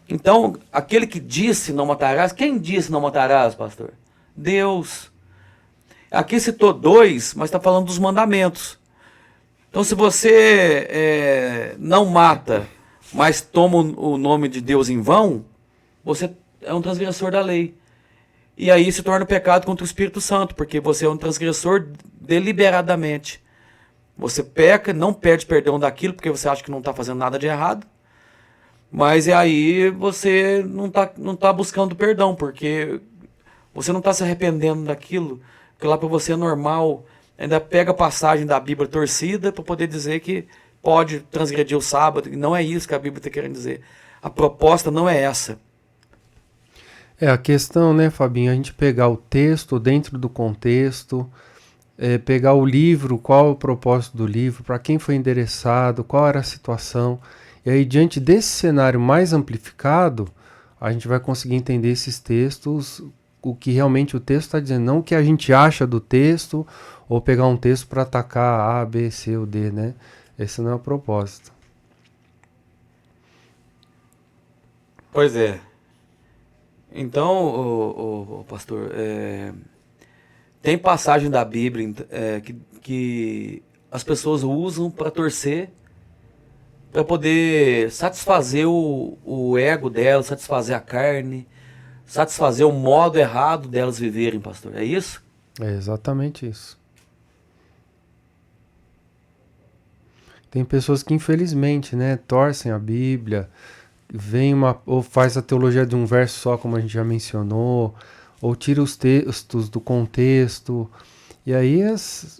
A: Então, aquele que disse não matarás, quem disse não matarás, pastor? Deus. Aqui citou 2, mas está falando dos mandamentos. Então, se você não mata, mas toma o nome de Deus em vão, você é um transgressor da lei. E aí se torna pecado contra o Espírito Santo, porque você é um transgressor deliberadamente. Você peca, não pede perdão daquilo, porque você acha que não está fazendo nada de errado. Mas aí você não tá buscando perdão, porque você não está se arrependendo daquilo, que lá para você é normal. Ainda pega a passagem da Bíblia torcida para poder dizer que pode transgredir o sábado. E não é isso que a Bíblia está querendo dizer. A proposta não é essa.
B: A questão, né, Fabinho, a gente pegar o texto dentro do contexto, pegar o livro, qual é o propósito do livro, para quem foi endereçado, qual era a situação. E aí, diante desse cenário mais amplificado, a gente vai conseguir entender esses textos, o que realmente o texto está dizendo, não o que a gente acha do texto, ou pegar um texto para atacar A, B, C ou D, né? Esse não é o propósito.
A: Pois é. Então, pastor, tem passagem da Bíblia que as pessoas usam para torcer, para poder satisfazer o ego delas, satisfazer a carne, satisfazer o modo errado delas viverem, pastor. É isso?
B: É exatamente isso. Tem pessoas que infelizmente, né, torcem a Bíblia, ou faz a teologia de um verso só, como a gente já mencionou, ou tira os textos do contexto. E aí as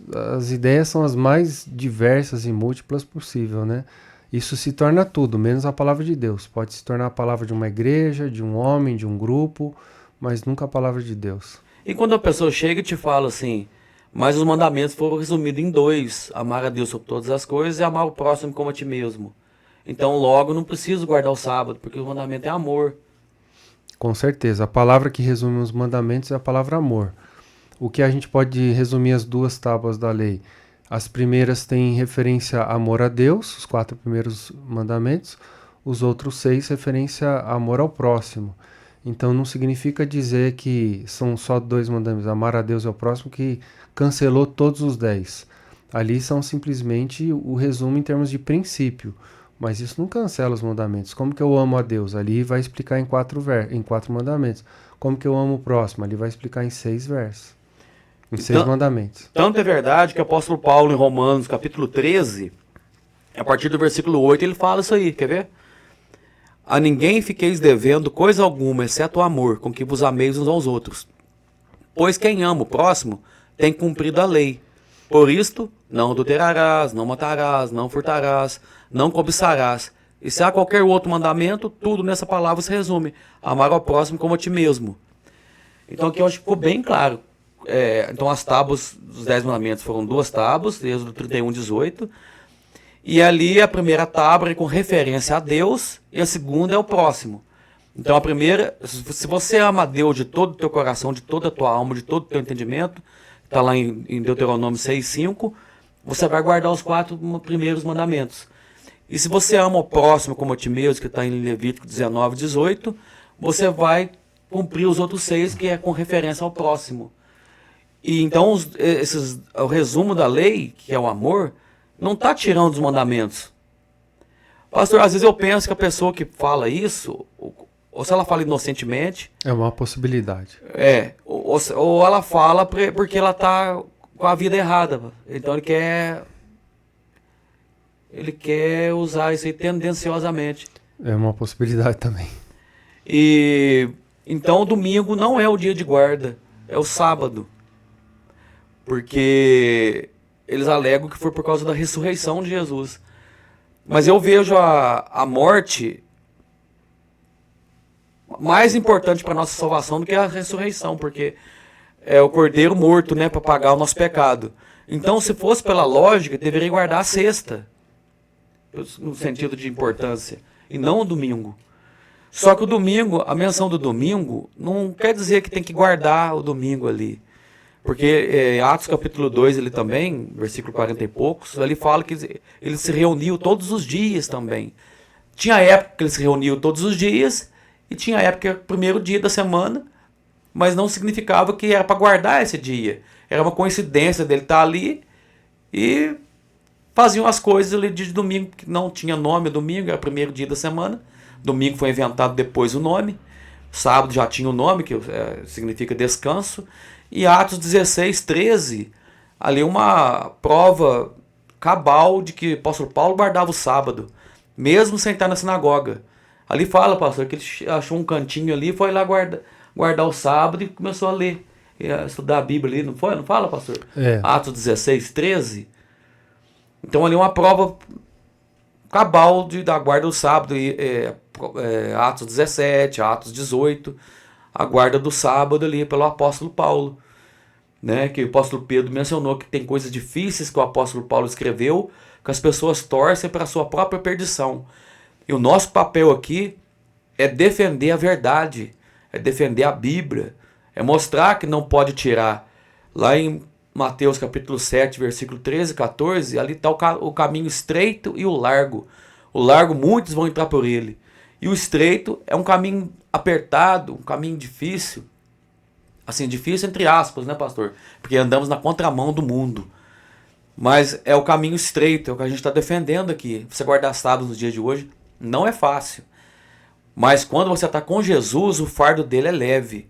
B: ideias são as mais diversas e múltiplas possível, né? Isso se torna tudo, menos a palavra de Deus. Pode se tornar a palavra de uma igreja, de um homem, de um grupo, mas nunca a palavra de Deus.
A: E quando a pessoa chega e te fala assim, mas os mandamentos foram resumidos em 2, amar a Deus sobre todas as coisas e amar o próximo como a ti mesmo. Então logo não preciso guardar o sábado, porque o mandamento é amor.
B: Com certeza, a palavra que resume os mandamentos é a palavra amor. O que a gente pode resumir as 2 tábuas da lei? As primeiras têm referência a amor a Deus, os 4 primeiros mandamentos, os outros 6 referência a amor ao próximo. Então não significa dizer que são só 2 mandamentos, amar a Deus e ao próximo, que cancelou todos os 10. Ali são simplesmente o resumo em termos de princípio, mas isso não cancela os mandamentos. Como que eu amo a Deus? Ali vai explicar em 4 mandamentos. Como que eu amo o próximo? Ali vai explicar em 6 versos. Em 6 mandamentos.
A: Tanto é verdade que o apóstolo Paulo, em Romanos, capítulo 13, a partir do versículo 8, ele fala isso aí, quer ver? A ninguém fiqueis devendo coisa alguma, exceto o amor, com que vos ameis uns aos outros. Pois quem ama o próximo tem cumprido a lei. Por isto, não adulterarás, não matarás, não furtarás, não cobiçarás. E se há qualquer outro mandamento, tudo nessa palavra se resume. Amar ao próximo como a ti mesmo. Então aqui eu acho que ficou bem claro. Então as tábuas dos 10 mandamentos foram 2 tábuas, Êxodo 31, 18. E ali a primeira tábua é com referência a Deus e a segunda é o próximo. Então a primeira, se você ama a Deus de todo o teu coração, de toda a tua alma, de todo o teu entendimento, está lá em Deuteronômio 6:5, você vai guardar os 4 primeiros mandamentos. E se você ama o próximo como a ti mesmo, que está em Levítico 19:18, você vai cumprir os outros 6, que é com referência ao próximo. E então o resumo da lei, que é o amor, não está tirando os mandamentos. Pastor, às vezes eu penso que a pessoa que fala isso, ou se ela fala inocentemente...
B: É uma possibilidade.
A: Ou ela fala porque ela está com a vida errada. Então ele quer usar isso aí tendenciosamente.
B: É uma possibilidade também.
A: E então o domingo não é o dia de guarda, é o sábado. Porque eles alegam que foi por causa da ressurreição de Jesus. Mas eu vejo a morte mais importante para a nossa salvação do que a ressurreição, porque é o cordeiro morto, né, para pagar o nosso pecado. Então, se fosse pela lógica, deveria guardar a sexta, no sentido de importância, e não o domingo. Só que o domingo, a menção do domingo, não quer dizer que tem que guardar o domingo ali. Porque Atos capítulo 2, ele também, versículo 40 e poucos, ele fala que ele se reuniu todos os dias também. Tinha época que ele se reuniu todos os dias, e tinha época que era o primeiro dia da semana, mas não significava que era para guardar esse dia. Era uma coincidência dele estar ali e faziam as coisas ali de domingo, que não tinha nome domingo, era o primeiro dia da semana. Domingo foi inventado depois o nome. Sábado já tinha o nome, que significa descanso. E Atos 16, 13, ali uma prova cabal de que o apóstolo Paulo guardava o sábado, mesmo sem estar na sinagoga. Ali fala, pastor, que ele achou um cantinho ali, foi lá guardar o sábado e começou a ler, a estudar a Bíblia ali, não foi? Não fala, pastor? Atos 16, 13. Então ali uma prova cabal da guarda do sábado, Atos 17, Atos 18, a guarda do sábado ali pelo apóstolo Paulo, né? Que o apóstolo Pedro mencionou que tem coisas difíceis que o apóstolo Paulo escreveu, que as pessoas torcem para a sua própria perdição. E o nosso papel aqui é defender a verdade, é defender a Bíblia, é mostrar que não pode tirar. Lá em Mateus capítulo 7, versículo 13 e 14, ali está o caminho estreito e o largo. O largo, muitos vão entrar por ele. E o estreito é um caminho apertado, um caminho difícil. Assim, difícil entre aspas, né, pastor? Porque andamos na contramão do mundo. Mas é o caminho estreito, é o que a gente está defendendo aqui. Você guardar sábado nos dias de hoje não é fácil. Mas quando você está com Jesus, o fardo dele é leve.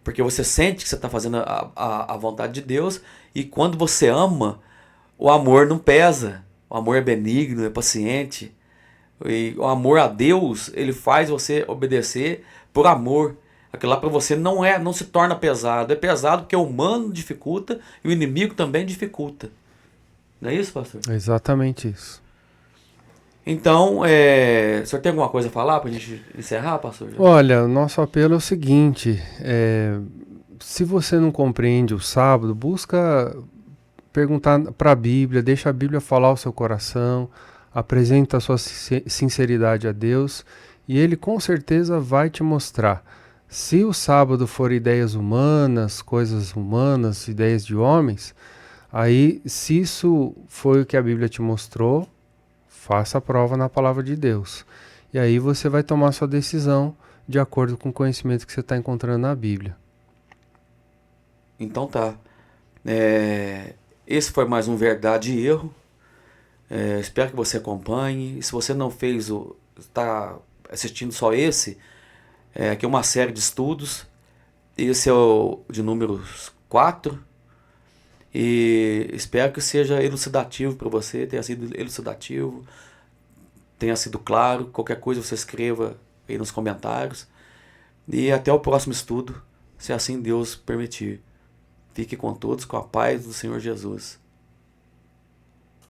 A: Porque você sente que você está fazendo a vontade de Deus. E quando você ama, o amor não pesa. O amor é benigno, é paciente. E o amor a Deus, ele faz você obedecer por amor. Aquilo lá para você não se torna pesado. É pesado porque o humano dificulta e o inimigo também dificulta. Não é isso, pastor?
B: É exatamente isso.
A: Então, o senhor tem alguma coisa a falar para a gente encerrar, pastor?
B: Olha, o nosso apelo é o seguinte, se você não compreende o sábado, busca perguntar para a Bíblia, deixa a Bíblia falar o seu coração, apresenta a sua sinceridade a Deus e Ele com certeza vai te mostrar. Se o sábado for ideias humanas, coisas humanas, ideias de homens, aí se isso foi o que a Bíblia te mostrou, faça a prova na palavra de Deus. E aí você vai tomar sua decisão de acordo com o conhecimento que você está encontrando na Bíblia.
A: Então tá. Esse foi mais um Verdade e Erro. Espero que você acompanhe. E se você não fez está assistindo só esse, aqui é uma série de estudos. Esse é o de números 4. E espero que seja elucidativo para você, tenha sido elucidativo, tenha sido claro. Qualquer coisa você escreva aí nos comentários. E até o próximo estudo, se assim Deus permitir. Fique com todos, com a paz do Senhor Jesus.